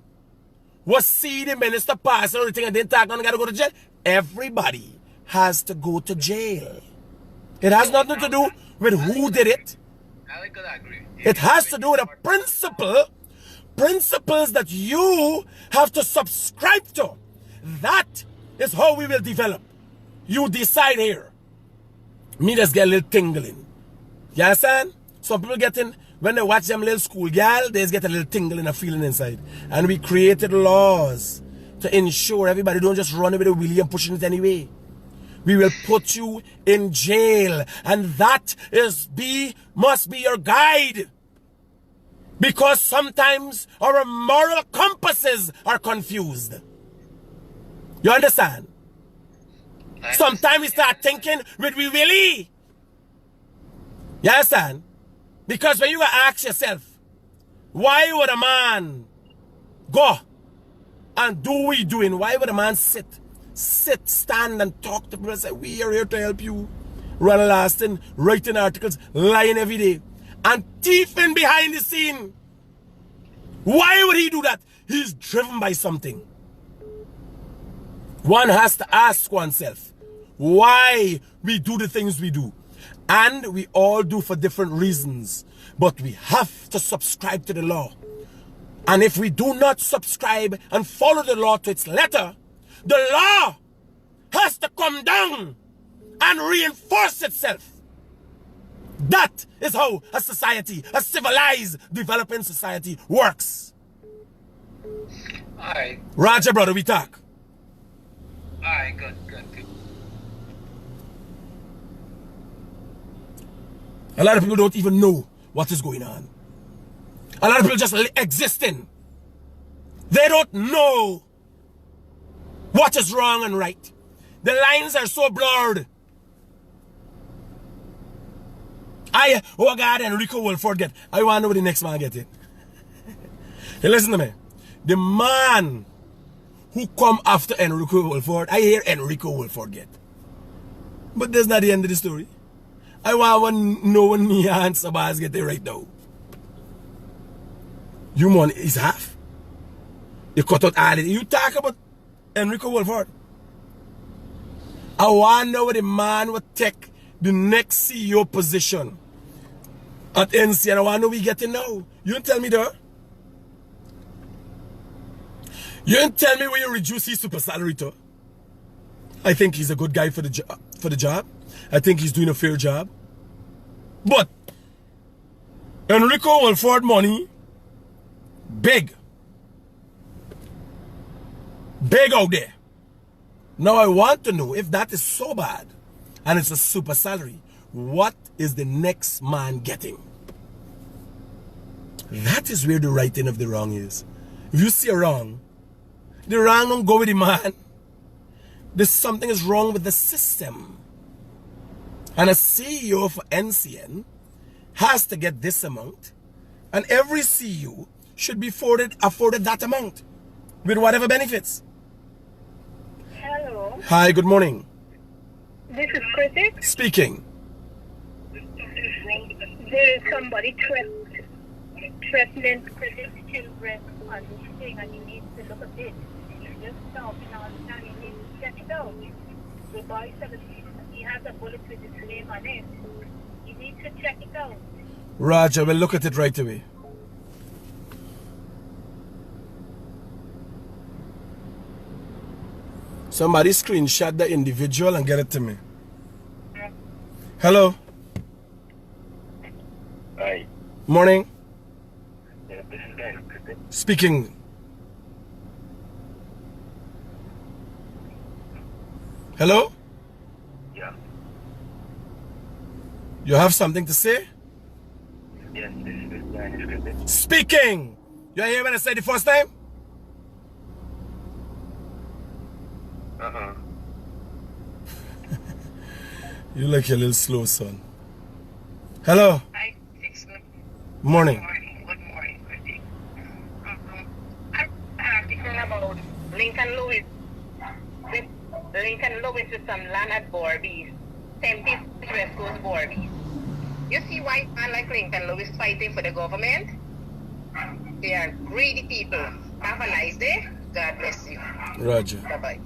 was see the minister pass or everything and then talk on got to go to jail, everybody has to go to jail. It has nothing to do with who did it. I could agree. It has to do with a principles that you have to subscribe to. That is how we will develop. You decide here. Me just get a little tingling. You understand? Some people getting, when they watch them little school girl, they just get a little tingling, a feeling inside. And we created laws to ensure everybody don't just run away with a wheelie and pushing it anyway. We will put you in jail. And that must be your guide. Because sometimes our moral compasses are confused. You understand? Sometimes we start thinking with we really. You understand? Because when you ask yourself, why would a man go and do what he's doing? Why would a man sit, stand and talk to people and say, we are here to help you? Run lasting, writing articles, lying every day, and thieving behind the scene. Why would he do that? He's driven by something. One has to ask oneself why we do the things we do. And we all do for different reasons. But we have to subscribe to the law. And if we do not subscribe and follow the law to its letter, the law has to come down and reinforce itself. That is how a society, a civilized, developing society works. Alright. Roger, brother, we talk. Alright, good. A lot of people don't even know what is going on. A lot of people just existing. They don't know what is wrong and right. The lines are so blurred. Oh God, Enrico will forget. I want to know what the next man get it. Hey, listen to me. The man who come after Enrico Wilford, I hear Enrico will forget. But that's not the end of the story. I want to know when me and Sabaz get it right now. You want is half. You cut out all it. You talk about Enrico Wilford. I want to know where the man would take the next CEO position at NC, and I want to know we getting now. You don't tell me that. You don't tell me where you reduce his super salary to. I think he's a good guy for the job. I think he's doing a fair job. But Enrico will afford money. Big. Big out there. Now I want to know, if that is so bad and it's a super salary, what is the next man getting? That is where the righting of the wrong is. If you see a wrong, the wrong don't go with the man. There's something is wrong with the system. And a CEO for NCN has to get this amount, and every CEO should be afforded that amount with whatever benefits. Hello. Hi, good morning. This is Critic. Speaking. There is somebody threatening Critic's children on this thing, and you need to look at it. He's just talking all the time. You need to check it out. The boy said he has a bullet with his name on it. You need to check it out. Roger, we'll look at it right away. Somebody screenshot the individual and get it to me. Hello. Hi. Morning. Yeah, this is Guyanese Critic. Speaking. Hello? Yeah. You have something to say? Yes, this is Guyanese Critic. Speaking. You hear when I said the first time? Uh-huh. You like your little slow son. Hello. Hi, excellent. Morning. Good morning, Critic. I'm article about Lincoln Lewis. Lincoln Lewis with some land at Borbies. 10 people West Coast Borbies. You see why man like Lincoln Lewis fighting for the government? They are greedy people. Have a nice day. God bless you. Roger. Bye-bye.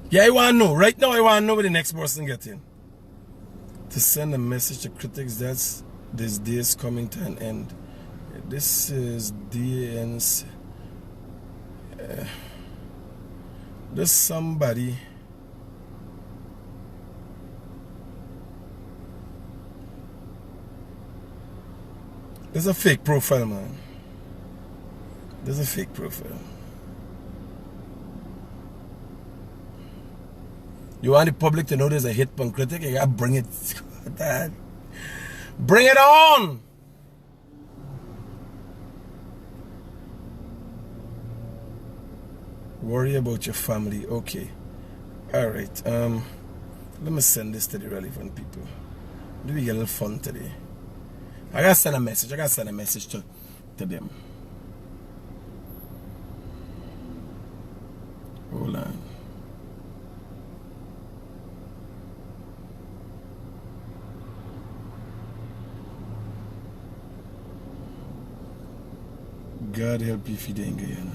Yeah, I want to know. Right now, I want to know where the next person gets in. To send a message to critics that this day is coming to an end. This is DNC. There's somebody. There's a fake profile, man. There's a fake profile. You want the public to know there's a hit on critic? You gotta bring it. Bring it on! Worry about your family. Okay. Alright. Let me send this to the relevant people. Do we get a little fun today? I gotta send a message. I gotta send a message to them. Hold on. God help you if you didn't get Guyana.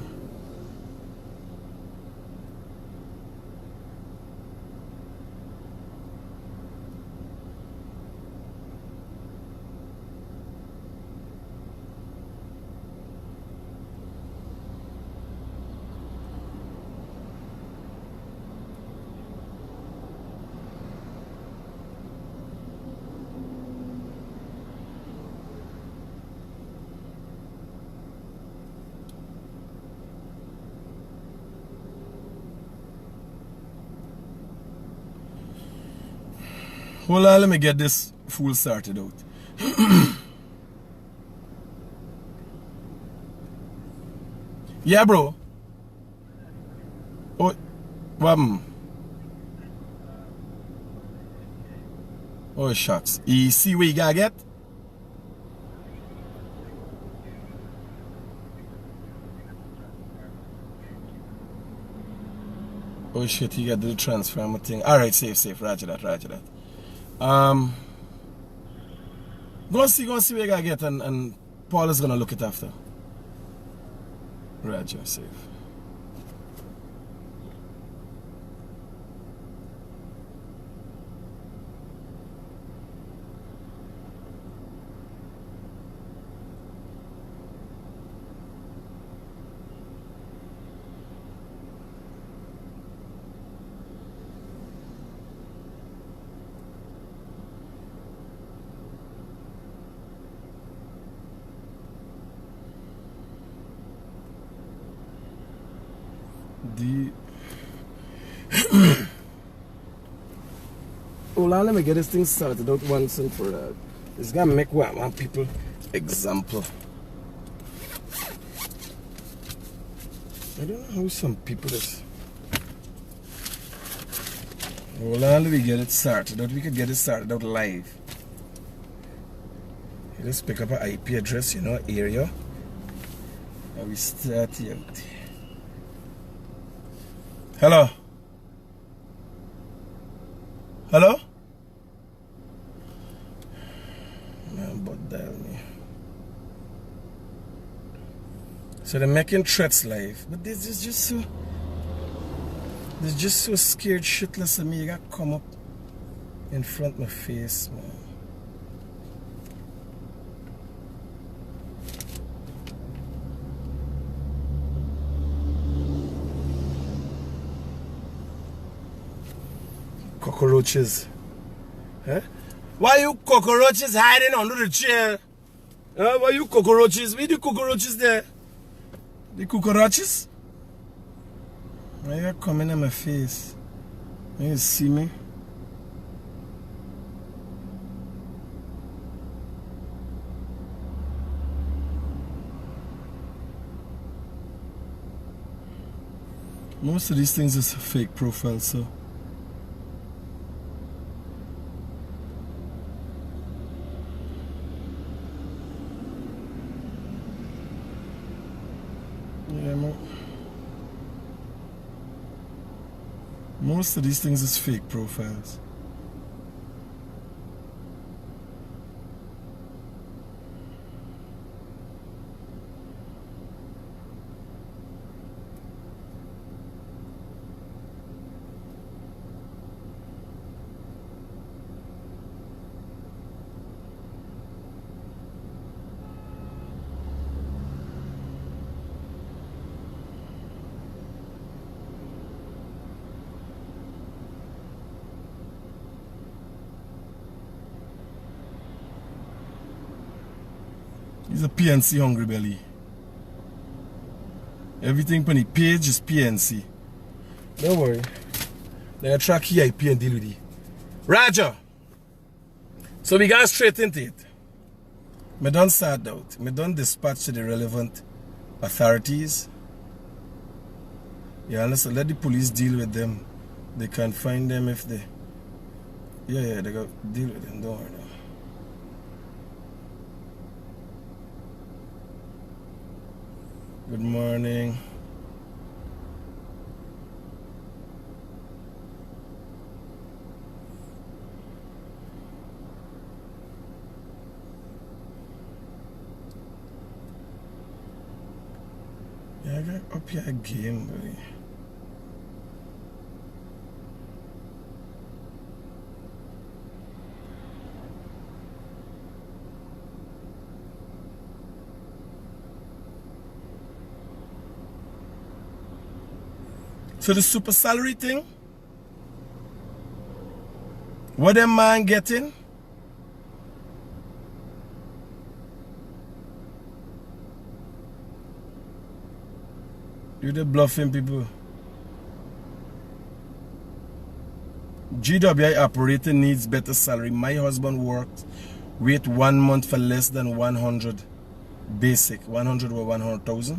Hold on, let me get this fool started out. Yeah, bro. Oh, oh, shucks. You see what you gotta get? Oh shit, you gotta do the transfer thing. Alright, safe. Roger that. Go and see what you gotta get, and Paul is gonna look it after. Roger, safe. Hold on, let me get this thing started out once and for all. It's gonna make what I want people example. I don't know how some people is. Hold on, let me get it started out. We could get it started out live. You just pick up an IP address, you know, area. And we start here. Hello? Hello? Man, but dial me. So they're making threats live, but this is just so. They're just so scared shitless of me. You gotta come up in front of my face, man. Cockroaches. Huh? Why you cockroaches hiding under the chair? Why you cockroaches? Where the cockroaches there? The cockroaches? Why you coming in my face? You see me? Most of these things is fake profiles, so. Most of these things is fake profiles. He's a PNC hungry belly. Everything on the page is PNC. Don't worry. They'll track IP and deal with it. Roger! So we got straight into it. Me done start out. Me done dispatch to the relevant authorities. Yeah, unless let the police deal with them. They can find them if they... Yeah, they got deal with them. Don't worry now. Good morning. Yeah, I got up here again, buddy. So the super salary thing, what them man getting? You the bluffing people. GWI operator needs better salary. My husband worked, wait 1 month for less than 100 basic, 100 or 100,000.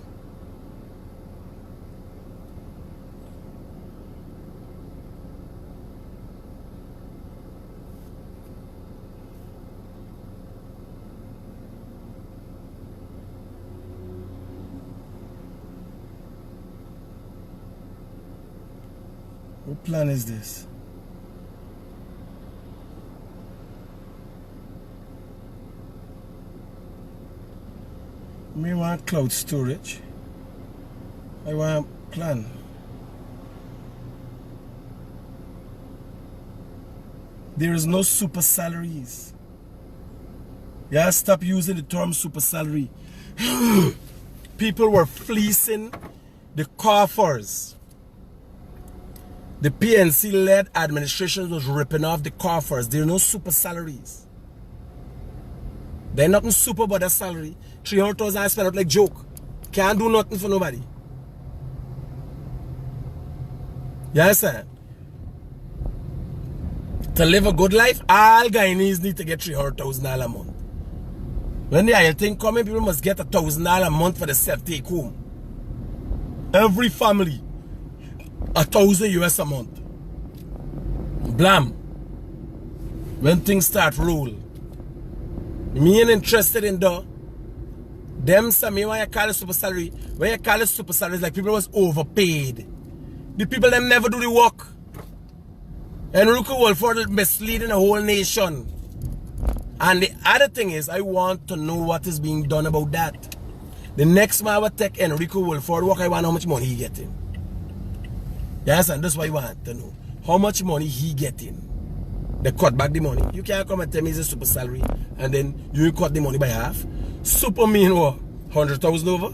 What plan is this? Me want cloud storage. I want a plan. There is no super salaries. Yeah, stop using the term super salary. People were fleecing the coffers. The PNC-led administration was ripping off the coffers. There are no super salaries. They're nothing super but a salary. 300,000 I spend out like joke. Can't do nothing for nobody. You understand? To live a good life, all Guyanese need to get $300,000 a month. When the higher thing coming, people must get $1,000 a month for the self-take home. Every family, $1,000 a month. Blam. When things start roll. Me ain't interested in the. Them say me when you call it super salary. When you call it super salary, it's like people was overpaid. The people them never do the work. And Enrico Wolford misleading the whole nation. And the other thing is, I want to know what is being done about that. The next man will take Enrico Wolford work, I want how much money he getting. Yes, and that's what I want to know. How much money he getting. They cut back the money. You can't come and tell me it's a super salary and then you cut the money by half. Super mean what? 100,000 over?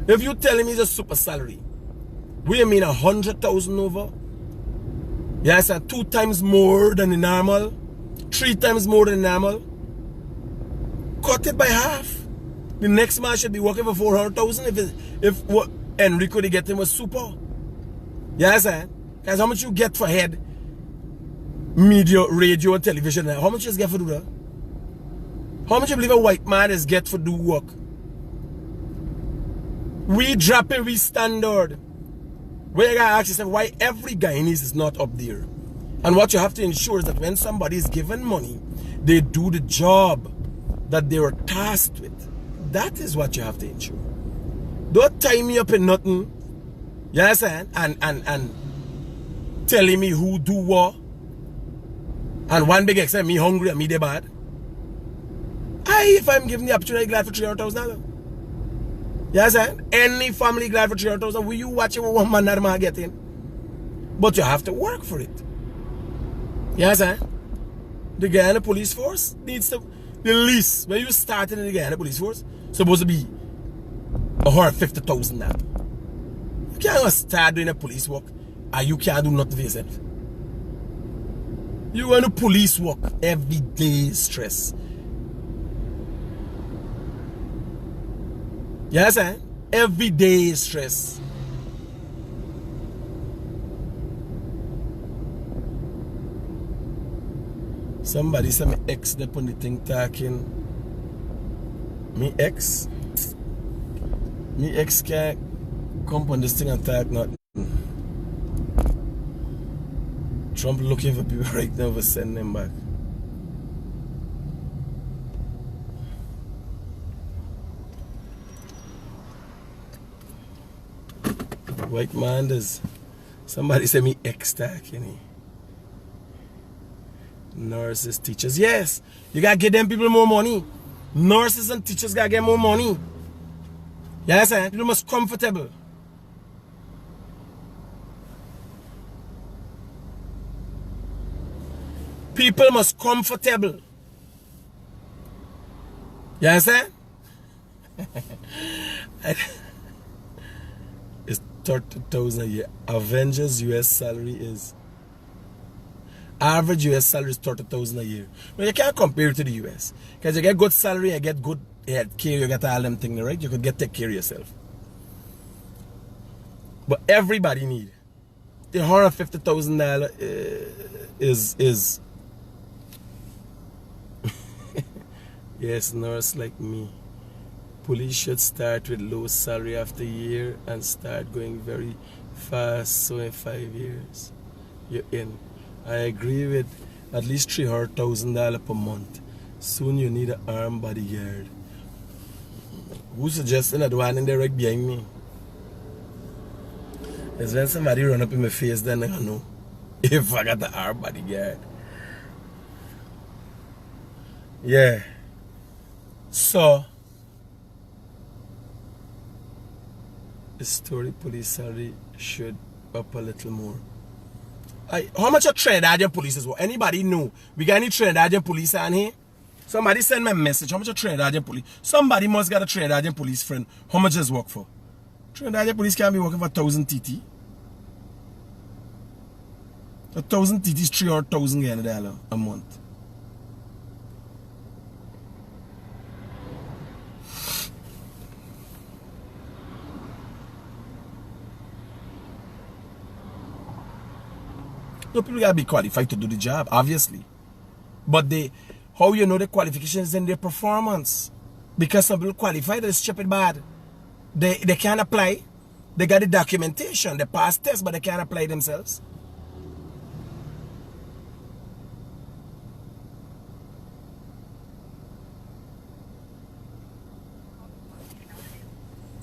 If you tell him it's a super salary, we mean 100,000 over? Yes, and 2 times more than the normal, 3 times more than normal. Cut it by half. The next man should be working for 400,000 if what Enrico they get him was super. Yes, because how much you get for head? Media, radio, and television. How much you get for do that? How much you believe a white man is get for do work? We dropping we standard. Where you gotta ask yourself why every Guyanese is not up there. And what you have to ensure is that when somebody is given money, they do the job that they were tasked with. That is what you have to ensure. Don't tie me up in nothing. You understand? And telling me who do what. And one big extent, me hungry and me they bad. If I'm given the opportunity, glad for $300,000. You understand? Any family glad for $300,000. Will you watch it with one man that man getting? But you have to work for it. You understand? The Guyana police force needs to, the least, when you start in the Guyana police force, supposed to be $150,000 now. You can't start doing a police work and you can't do nothing for yourself. You want to police work every day stress. Yes, every day stress. Somebody said my ex up on the thing talking. Me ex can't come on this thing and talk nothing. Trump looking for people right now to send them back. White man does. Somebody said me ex-talking. Nurses, teachers. Yes, you gotta give them people more money. Nurses and teachers gotta get more money. Yes, people must comfortable. People must comfortable. You understand? It's 30,000 a year. Avengers US salary is average US salary is 30,000 a year. But you can't compare it to the US. Because you get good salary, you get good health care, you get all them things, right? You could take care of yourself. But everybody need the $150,000 is yes, nurse like me. Police should start with low salary after a year and start going very fast. So in 5 years, you're in. I agree with at least $300,000 per month. Soon you need an armed bodyguard. Who's suggesting that one in there right behind me? It's when somebody run up in my face, then I know if I got the armed bodyguard. Yeah. So, the story police salary should up a little more. How much a Trinidadian police is what? Anybody know? We got any Trinidadian police on here? Somebody send me a message. How much a Trinidadian police? Somebody must got a Trinidadian police friend. How much does work for? Trinidadian police can't be working for 1,000 TT. 1,000 TT is $300,000 a month. No, people gotta be qualified to do the job, obviously. But how you know the qualifications in their performance? Because some people qualified, they're stupid bad. They can't apply. They got the documentation, they pass tests, but they can't apply themselves.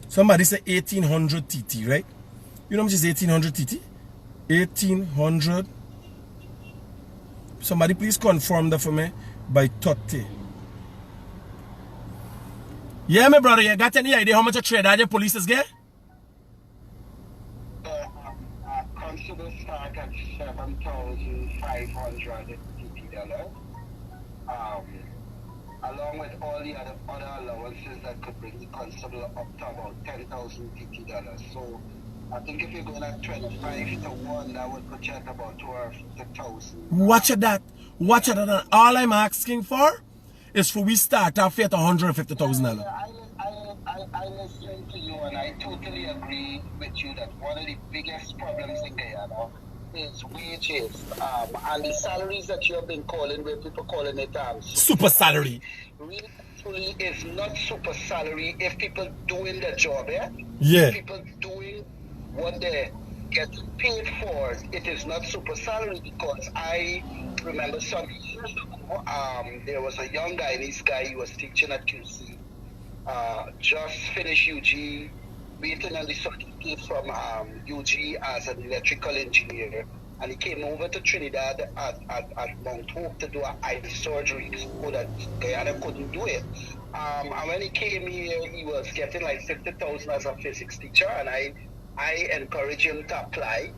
Somebody said 1800 TT, right? You know how much is 1800 TT? 1800. Somebody please confirm that for me by TODD. Yeah, my brother, you got any idea how much a TRINIDAD your police get? Constable start at $7,550. Along with all the other allowances that could bring the constable up to about $10,050. So I think if you're going at 25 to 1, that would put you at about 12,000. Watch at that. Watch at that. All I'm asking for is for we start off at $150,000. I listen to you and I totally agree with you that one of the biggest problems in Guyana is wages and the salaries that you have been calling, where people calling it super salary. Really, truly is not super salary if people doing their job, yeah? Yeah. People doing what they get paid for, it is not super salary. Because I remember some years ago, there was a young Guyanese guy, he was teaching at QC, just finished HUGH, waiting on the certificate from HUGH as an electrical engineer, and he came over to Trinidad at Mount Hope to do an eye surgery so that Guyana couldn't do it. And when he came here, he was getting like 50,000 as a physics teacher, and I encouraged him to apply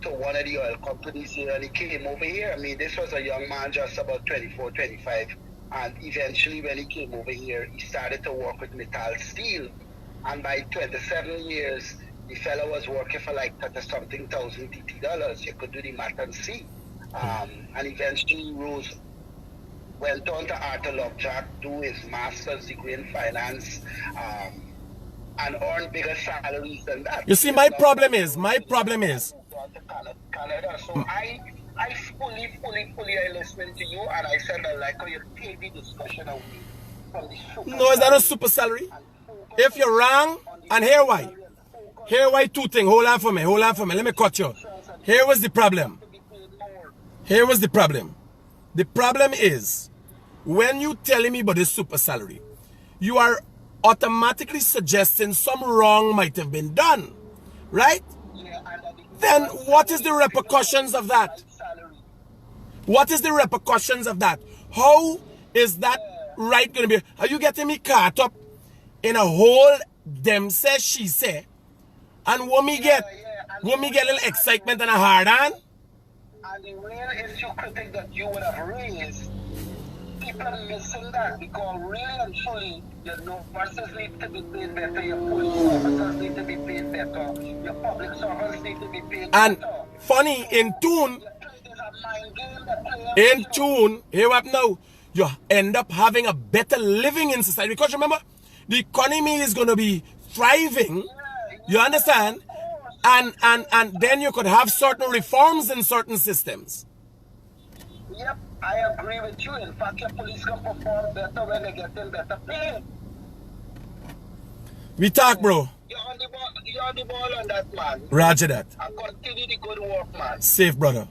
to one of the oil companies here, and he came over here. I mean, this was a young man, just about 24, 25, and eventually when he came over here, he started to work with metal steel, and by 27 years, the fellow was working for like $30-something thousand TT. You could do the math and see. And eventually went on to Arthur Lovejock, do his master's degree in finance, and earn bigger salaries than that. You see, my problem is. Canada. So I fully I listened to you, and I said I like how you take the discussion away from the super. No, is that a super salary? If you're wrong, and here why. Here why two things. Hold on for me. Let me cut you. Here was the problem. The problem is, when you telling me about this super salary, you are automatically suggesting some wrong might have been done, right? Then what is the repercussions of that? What is the repercussions of that? How is that right going to be? Are you getting me caught up in a whole them say, she say, and when me get a little excitement and a hard on? And the real issue critic that you would have raised, people are missing that, because really and truly, your nurses need to be paid better, your police officers need to be paid better, your public servants need to be paid better. And funny, in tune, here up now, you end up having a better living in society. Because remember, the economy is going to be thriving, you understand? And then you could have certain reforms in certain systems. Yep, I agree with you. In fact, your police can perform better when they get them better paid. We talk, bro. You're on the ball on that, man. Roger that. And continue the good work, man. Safe, brother.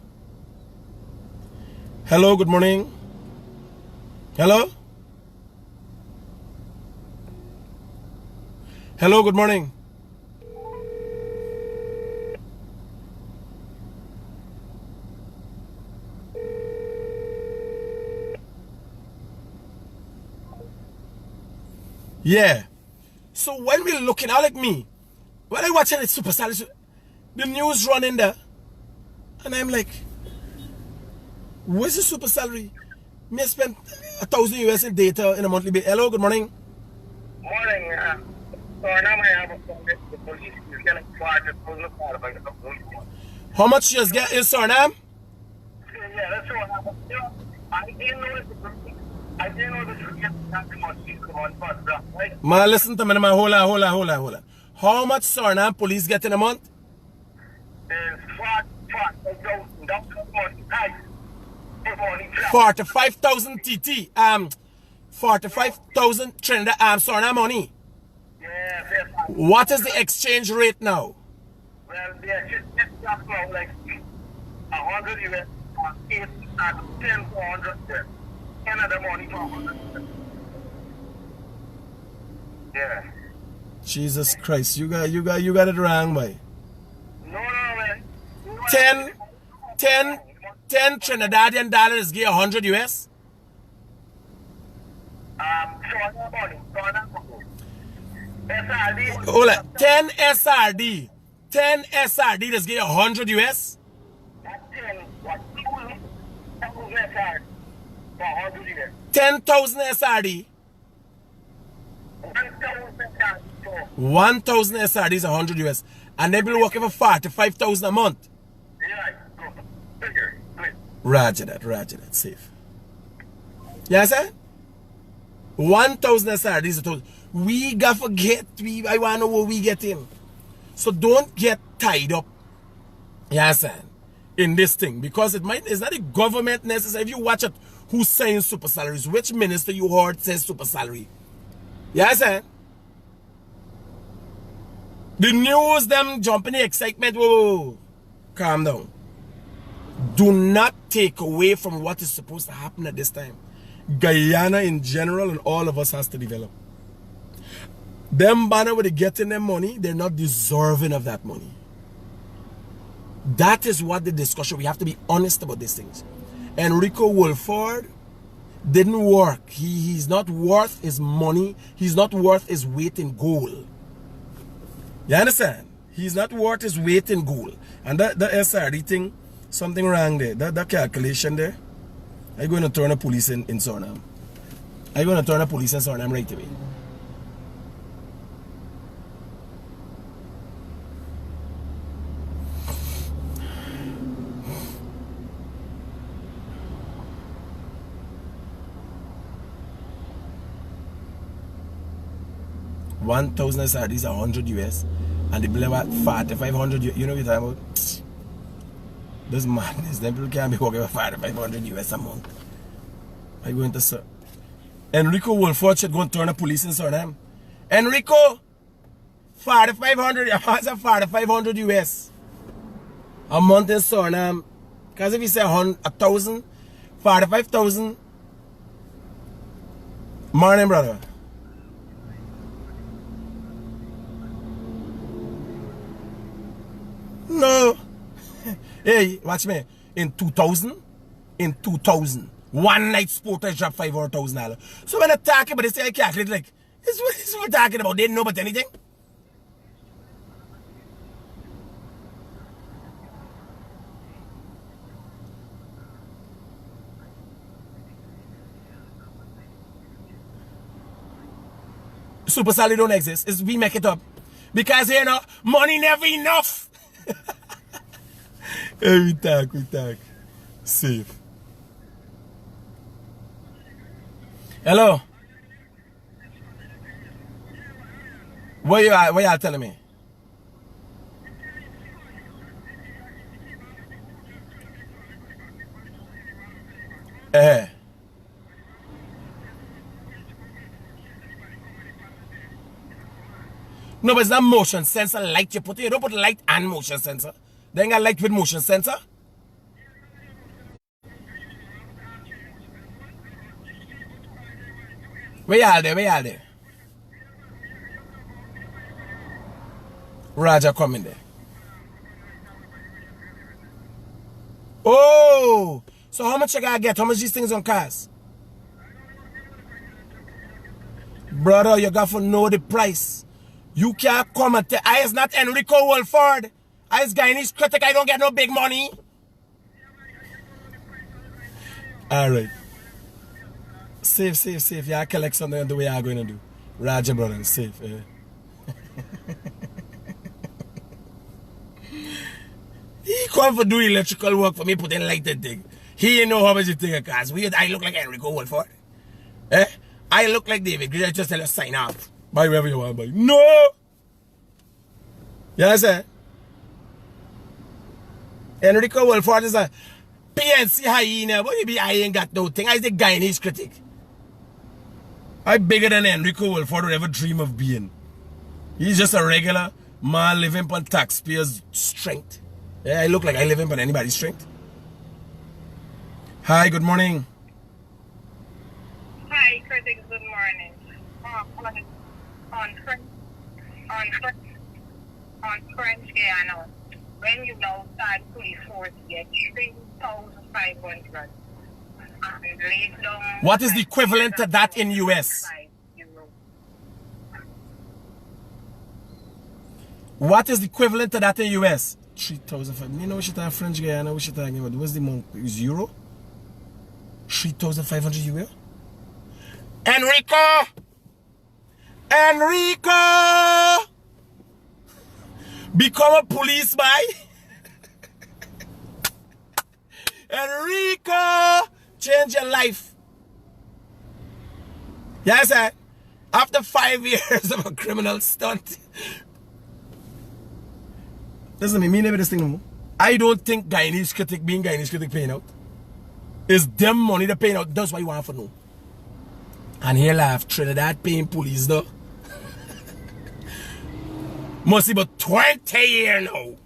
Hello, good morning. Hello? Hello, good morning. Yeah. So when we're looking out like me, when I watching the super salary, the news running there, and I'm like, where's the super salary? Me spend $1,000 in data in a monthly base. Hello, good morning. Morning. So now I have a phone with the police. He's getting How much you just get in Suriname? Yeah, that's what happened. You know, I didn't know this. I didn't know this was getting that much. Right? Man, listen to me, man. Hold on. How much Suriname police get in a month? It's 5,000. That's the money. Nice. The money drop. 45,000 TT. 45,000 Trinidad Suriname money. Yes, yes. What is the exchange rate now? Well, the exchange rate dropped from like 100 US, 8 and 10 400 US. Another money for 100 US. Yeah. Jesus Christ, you got it wrong, boy. No, man. 10 Trinidadian dollars give 100 US. SRD. Hold on. 10 SRD. 10 SRD does give 100 US. That's 10,000 SRD. 1,000 SRD is 100 US. And they've been working for 45,000 a month. Roger that, safe. Yes, sir? 1,000 SRD is a total. We got forget, I want to know what we get in. So don't get tied up, yes, sir, in this thing. Because it's not a government necessary. If you watch it, who's saying super salaries? Which minister you heard says super salary? Yes, sir? The news, them jumping the excitement, whoa, calm down. Do not take away from what is supposed to happen at this time. Guyana in general and all of us has to develop. Them banner where they getting their money, they're not deserving of that money. That is what the discussion, we have to be honest about these things. Enrico Wolford didn't work. He's not worth his money. He's not worth his weight in gold. You understand? He's not worth his weight in gold. And that SRD thing, something wrong there. That calculation there. I'm going to turn the police in Suriname. I'm going to turn the police in Suriname right away. $1,000 SRDs are 100 US, and they bill about 4,500. You know what you're talking about? This madness. Them people can't be working for 4,500 US a month. I'm going to sir. Enrico Wolford should go and turn the police in Suriname. Enrico, 4,500. What's a 4,500 US a month in Suriname? Because if you say 1,000, 45,000. Morning, brother. No. Hey, watch me. In 2000, one night sport I dropped $500,000. So when I talk about this, I calculate like, this is what we're talking about. They didn't know about anything. Super salary don't exist. It's we make it up. Because, you know, money never enough. Hey, we talk. Safe. Hello? What you telling me? No, but it's not motion sensor light you put in. You don't put light and motion sensor. Then got light with motion sensor. Where y'all there? Raja coming there. Oh! So how much you gotta get? How much these things on cars? Brother, you got to know the price. You can't come and tell. I is not Enrico Wolford. I is Guyanese Critic. I don't get no big money. Alright. Safe. You collect something the way you're going to do. Roger, brother. Safe. He come for doing electrical work for me, putting lighted thing. He know how much you think it costs. I look like Enrico Wolford. I look like David. I just tell you sign off. Buy whatever you want to buy. No! You understand? Enrico Wilford is a PNC hyena. What you be? I ain't got no thing. I the Guyanese Critic. I bigger than Enrico Wilford would ever dream of being. He's just a regular man living on taxpayers' strength. Yeah, I look like I live on anybody's strength. Hi, good morning. Hi, Critic, good morning. On French Guiana, when you know start police force get 3,500. What is the equivalent to that in US? What is the equivalent to that in US? 3,500. You know what you're talking French Guiana, what you're talking about? What's the month? Is euro? 3,500 euro? Enrico! Enrico! Become a police boy. Enrico! Change your life. Yes, sir. After 5 years of a criminal stunt. Doesn't mean never this thing no more. I don't think Guyanese Critic being Guyanese Critic paying out. It's them money they're paying out. That's what you want to know. And here I have Trinidad paying police though. Must be about 20 years now.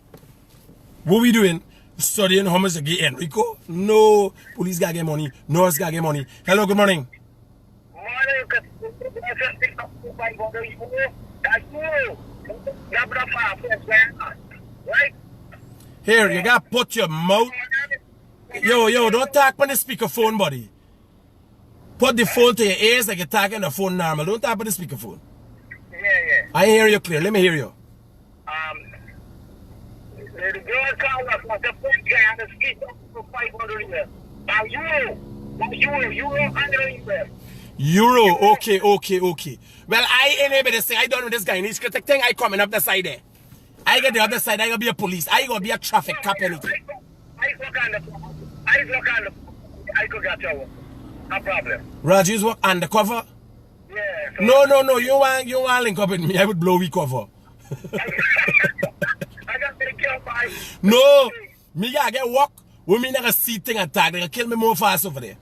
What we doing? Studying how much to get Enrico? No. Police gotta get money. Nurse gotta get money. Hello, good morning. Here, you gotta put your mouth. Yo, don't talk on the speakerphone, buddy. Put the phone to your ears like you're talking on the phone normal. Don't talk on the speakerphone. Yeah. I hear you clear. Let me hear you. The girl called us the French guy on the street for 500 US. Now euro under US. Euro, okay. Well, I ain't able to say I don't know this Guyanese Critic thing. I coming up the side there. I get the other side. I gonna be a police. I gonna be a traffic cop. Anything. I could get you. No problem. Raju's work undercover. Yeah. So No. You want link up with me? I would blow we cover. I got to take care of my. No, me gotta get work. We me never see thing attack. They gonna kill me more fast over there.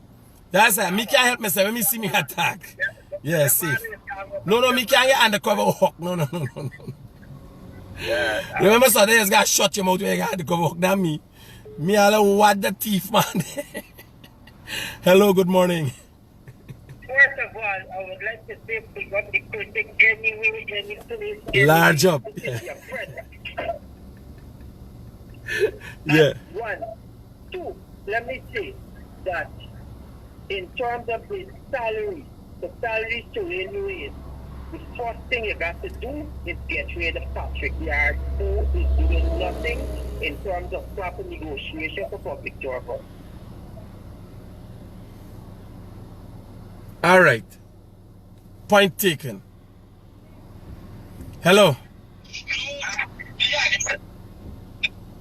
That's it. Me can't help myself. When me see me attack. Yeah, safe. No, me can't get undercover work. No. Yeah. Remember, so there's got shut your mouth when you got undercover work. Not me. Me alone what the thief, man. Hello, good morning. First of all, I would like to say pick up the Critic anyway, any place. Large up. Yeah. 1, 2, let me say that in terms of the salaries to railways, the first thing you got to do is get rid of Patrick Yard, who is doing nothing in terms of proper negotiation for public servants. All right. Point taken. Hello.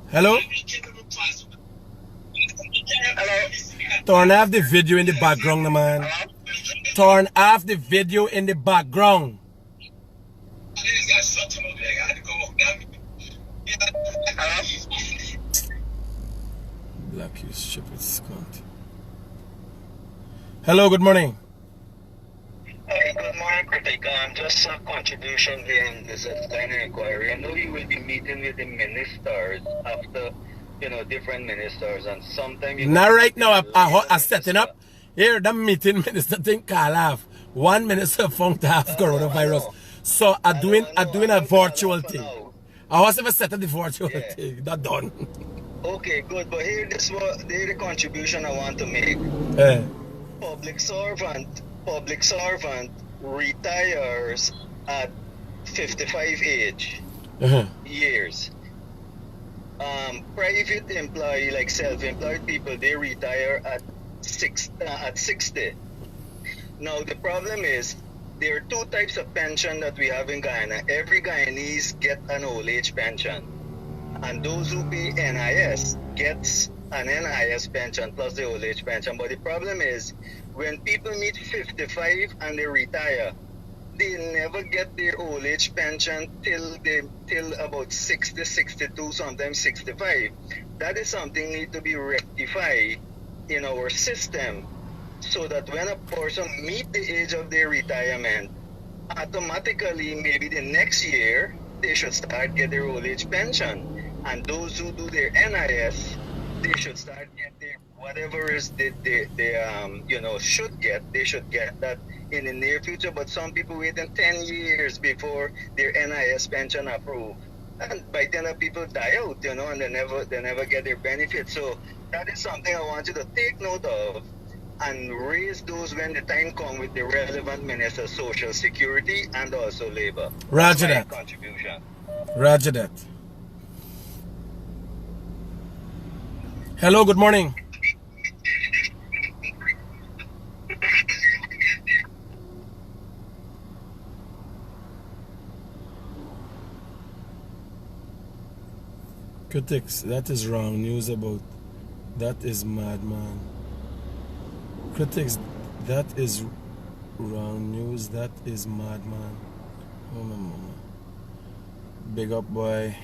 Hello? Turn off the video in the background, man. Turn off the video in the background. Black, you stupid scunt. Hello, good morning. Hey, good morning, Critic. Just a contribution there in this inquiry. I know you will be meeting with the ministers after, different ministers, and sometimes... Not right now, I'm setting up. Here, the meeting minister think call off. One minister found to have coronavirus. So I'm doing a virtual thing. I was ever set up the virtual thing. That done. Okay, good. But here is the contribution I want to make. Public servant retires at 55 years. Private employee, like self-employed people, they retire at 60. Now the problem is there are two types of pension that we have in Guyana. Every Guyanese get an old age pension, and those who pay NIS gets an NIS pension plus the old age pension. But the problem is when people meet 55 and they retire, they never get their old age pension till about 60, 62, sometimes 65. that is something need to be rectified in our system, so that when a person meet the age of their retirement, automatically maybe the next year they should start get their old age pension. And those who do their NIS, they should start get their whatever is they should get. They should get that in the near future. But some people waiting 10 years before their NIS pension approved, and by then people die out, and they never get their benefits. So that is something I want you to take note of and raise those when the time comes with the relevant minister of Social Security and also Labor. Roger that. Contribution. Roger that. Hello, good morning. Critics, that is wrong news about. That is madman. Critics, that is wrong news. That is madman. Oh my mama. Big up, boy.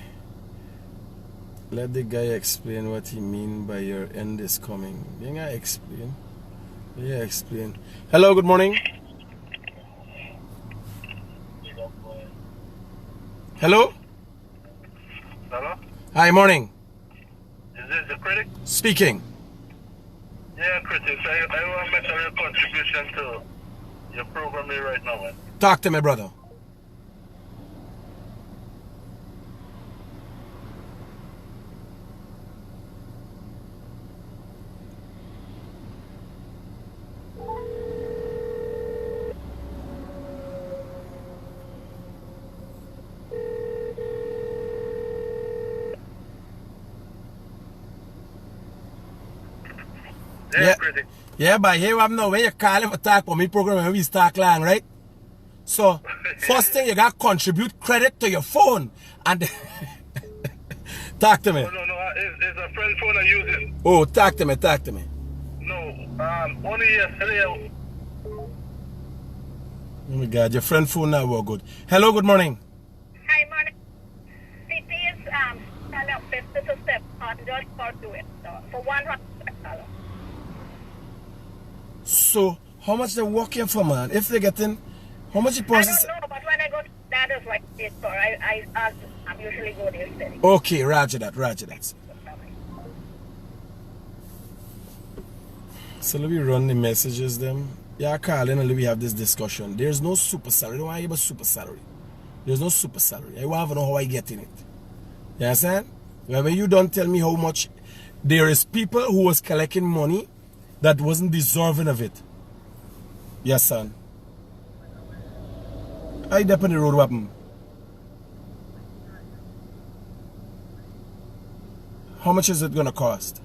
Let the guy explain what he mean by your end is coming. Yeah, explain. Yeah, explain. Hello, good morning. Hello? Hello? Hi, morning. Is this the critic? Speaking. Yeah, critics. I want to make a little contribution to your program here right now, man. Talk to me, brother. Yeah, critic. Yeah, but here I'm now when you call him for talk for me program when we start long, right? So first thing you gotta contribute credit to your phone and talk to me. No. It's a friend phone I use it. Oh, talk to me. No, only yesterday. Oh my God, your friend phone now work good. Hello, good morning. Hi, morning. City is kind of business step on just for do it. So for $100. So how much they working for, man? If they're getting how much it I process? don't know, but when I go to that is like this, so I usually go there steady. Okay, roger that. So let me run the messages them. Yeah, Carlin, and let me have this discussion. There's no super salary. I don't want to hear about super salary. There's no super salary. I want to know how I get in it. You understand? When you don't tell me how much, there is people who was collecting money that wasn't deserving of it. Yes, son. I dep on the road weapon. How much is it gonna cost?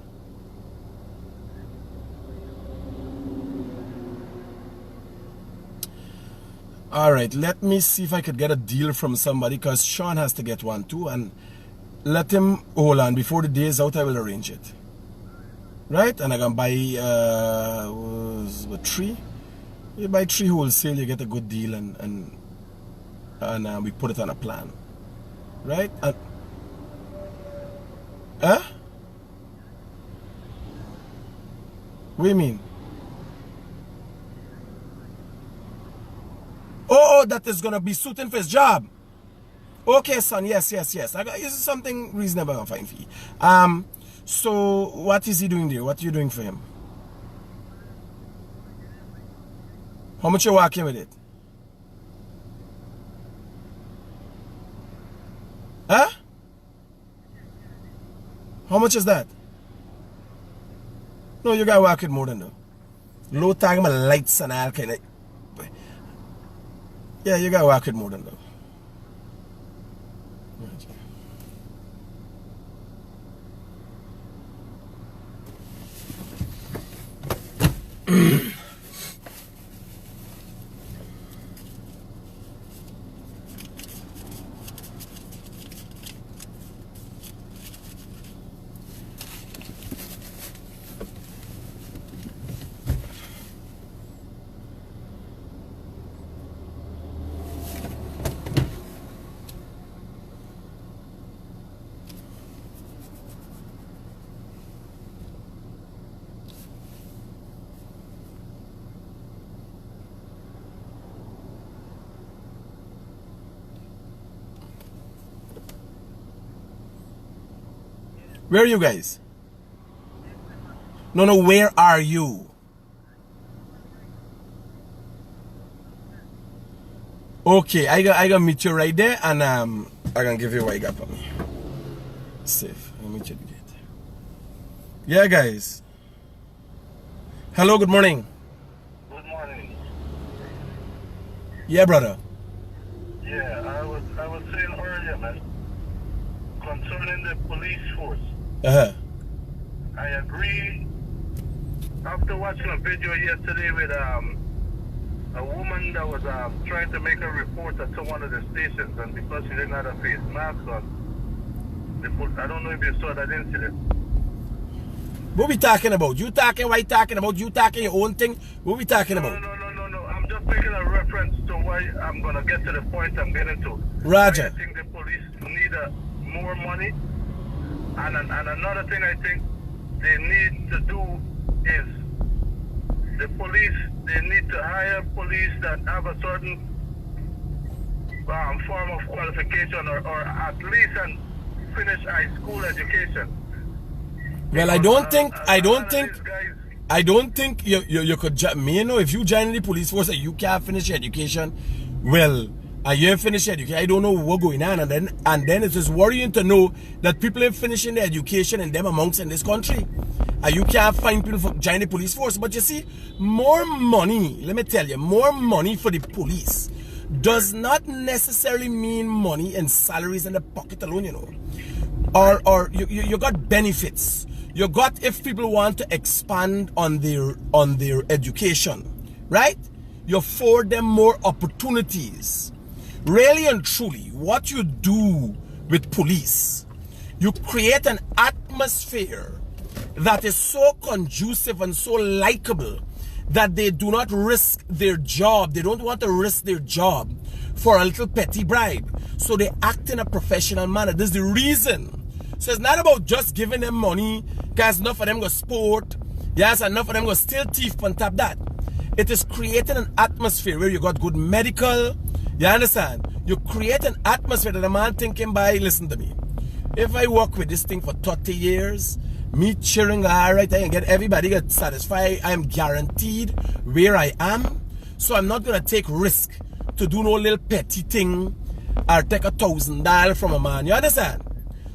Alright, let me see if I could get a deal from somebody, because Sean has to get one too, and let him hold on. Before the day is out, I will arrange it. Right? And I can buy three. You buy 3 wholesale, you get a good deal, and we put it on a plan. Right? Huh? What do you mean? Oh, that is gonna be suiting for his job. Okay, son. Yes. I got this is something reasonable and fine for you. So what is he doing there? What are you doing for him? How much you walking with it? Huh? How much is that? No, you gotta work it more than that. Low tag my lights and all kind of. Yeah, you gotta work it more than that. Where are you guys? No, where are you? Okay, I gotta meet you right there, and I can give you what you got for me. Safe. I'll meet you at the gate. Yeah, guys. Hello, good morning. Good morning. Yeah, brother. Yeah, I was saying earlier, man, concerning the police force. I agree. After watching a video yesterday with a woman that was trying to make a report to one of the stations, and because she didn't have a face mask on, I don't know if you saw that incident. What we talking about? You talking, what you talking about? You talking your own thing? What we talking about? No. I'm just making a reference to why I'm going to get to the point I'm getting to. Roger. I think the police need more money. And another thing I think they need to do is the police, they need to hire police that have a certain form of qualification or at least an finished high school education. Well, I don't think you could me, you know, if you join the police force and you can't finish your education, well, you ain't finished education. I don't know what's going on, and then it is worrying to know that people ain't finishing their education and them amongst in this country. And you can't find people for join the police force. But you see, more money, let me tell you, more money for the police does not necessarily mean money and salaries in the pocket alone, you know. Or you got benefits. You got, if people want to expand on their education, right? You afford them more opportunities. Really and truly, what you do with police, you create an atmosphere that is so conducive and so likable that they do not risk their job. They don't want to risk their job for a little petty bribe. So they act in a professional manner. This is the reason. So it's not about just giving them money, because enough of them go sport, yes, enough of them go steal thief on top of that. It is creating an atmosphere where you got good medical, you understand? You create an atmosphere that a man thinking by, listen to me, if I work with this thing for 30 years, me cheering alright, I can get everybody get satisfied, I am guaranteed where I am, so I'm not going to take risk to do no little petty thing or take $1,000 from a man, you understand?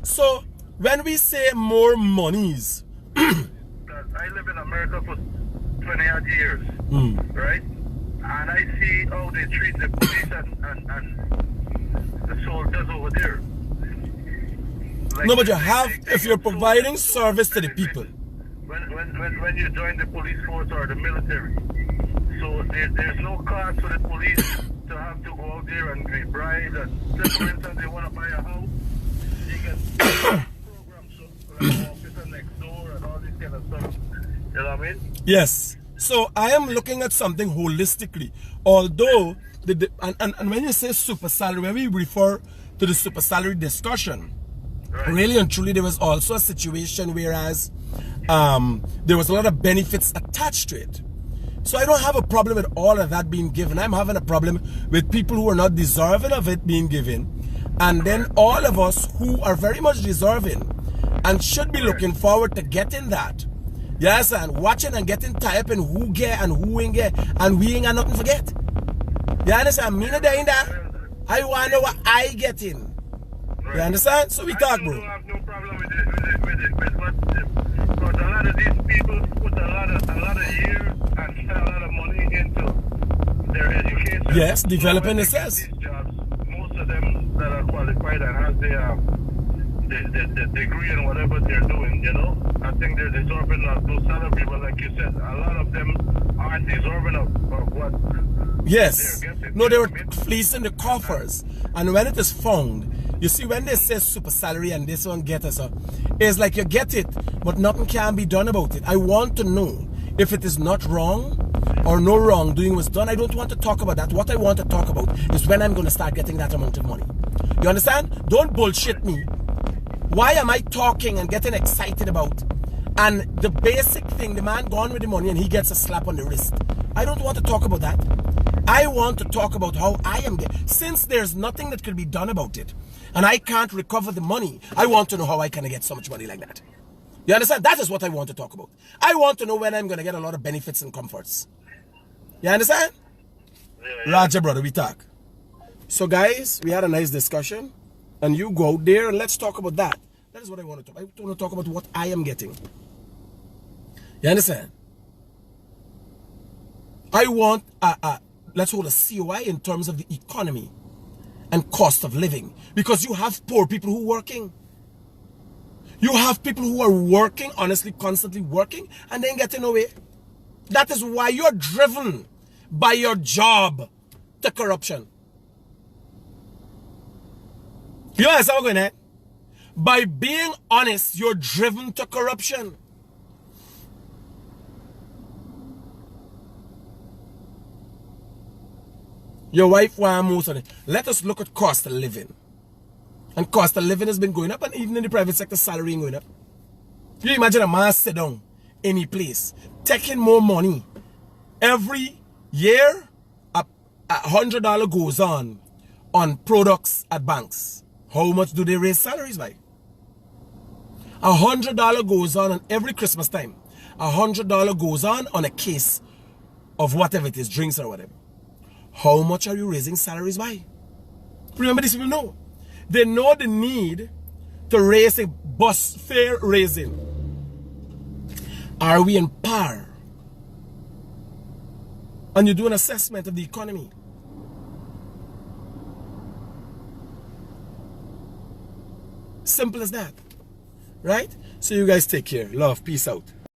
So, when we say more monies, I live in America for 20 odd years, right? And I see how they treat the police and the soldiers over there. Like, no, but you have, if you're providing service to the people. When you join the police force or the military, so there's no cost for the police to have to go out there and be bribed. And say, for instance, they want to buy a house, you get programs, so like officer next door and all this kind of stuff. You know what I mean? Yes. So I am looking at something holistically. Although, and when you say super salary, when we refer to the super salary discussion, right, really and truly there was also a situation whereas there was a lot of benefits attached to it. So I don't have a problem with all of that being given. I'm having a problem with people who are not deserving of it being given. And then all of us who are very much deserving and should be looking forward to getting that. Yes, and watching and getting tied up in who get and who ain't get, and we ain't got nothing to forget. You understand? Me not doing that. I want to know what I get in. Right. You understand? So we talk, bro. I have no problem with it. Because a lot of these people put a lot of years and spend a lot of money into their education. Yes, developing the assess. Jobs, most of them that are qualified and have the degree in whatever they're doing, you know, I think they're deserving of those salary, but like you said, a lot of them aren't deserving of what. Yes. No, they were fleecing the coffers. And when it is found, you see, when they say super salary and this one get us up, it's like you get it, but nothing can be done about it. I want to know if it is not wrong or no wrongdoing was done. I don't want to talk about that. What I want to talk about is when I'm going to start getting that amount of money. You understand? Don't bullshit me. Why am I talking and getting excited about? And the basic thing, the man gone with the money and he gets a slap on the wrist. I don't want to talk about that. I want to talk about how I am getting, since there's nothing that can be done about it, and I can't recover the money, I want to know how I can get so much money like that. You understand? That is what I want to talk about. I want to know when I'm going to get a lot of benefits and comforts. You understand? Yeah. Roger, brother, we talk. So, guys, we had a nice discussion, and you go out there and let's talk about that. That is what I want to talk about. I want to talk about what I am getting. You understand? I want, let's hold a COI in terms of the economy and cost of living. Because you have poor people who are working. You have people who are working, honestly, constantly working, and then getting away. That is why you're driven by your job to corruption. You understand what I'm going at? By being honest, you're driven to corruption. Your wife want most of it. Let us look at cost of living. And cost of living has been going up, and even in the private sector, salary ain't going up. You imagine a man sit down any place, taking more money. Every year, $100 goes on products at banks. How much do they raise salaries by? $100 goes on every Christmas time. $100 goes on a case of whatever it is, drinks or whatever. How much are you raising salaries by? Remember, these people know. They know the need to raise a bus fare raising. Are we in par? And you do an assessment of the economy. Simple as that. Right? So you guys take care. Love. Peace out.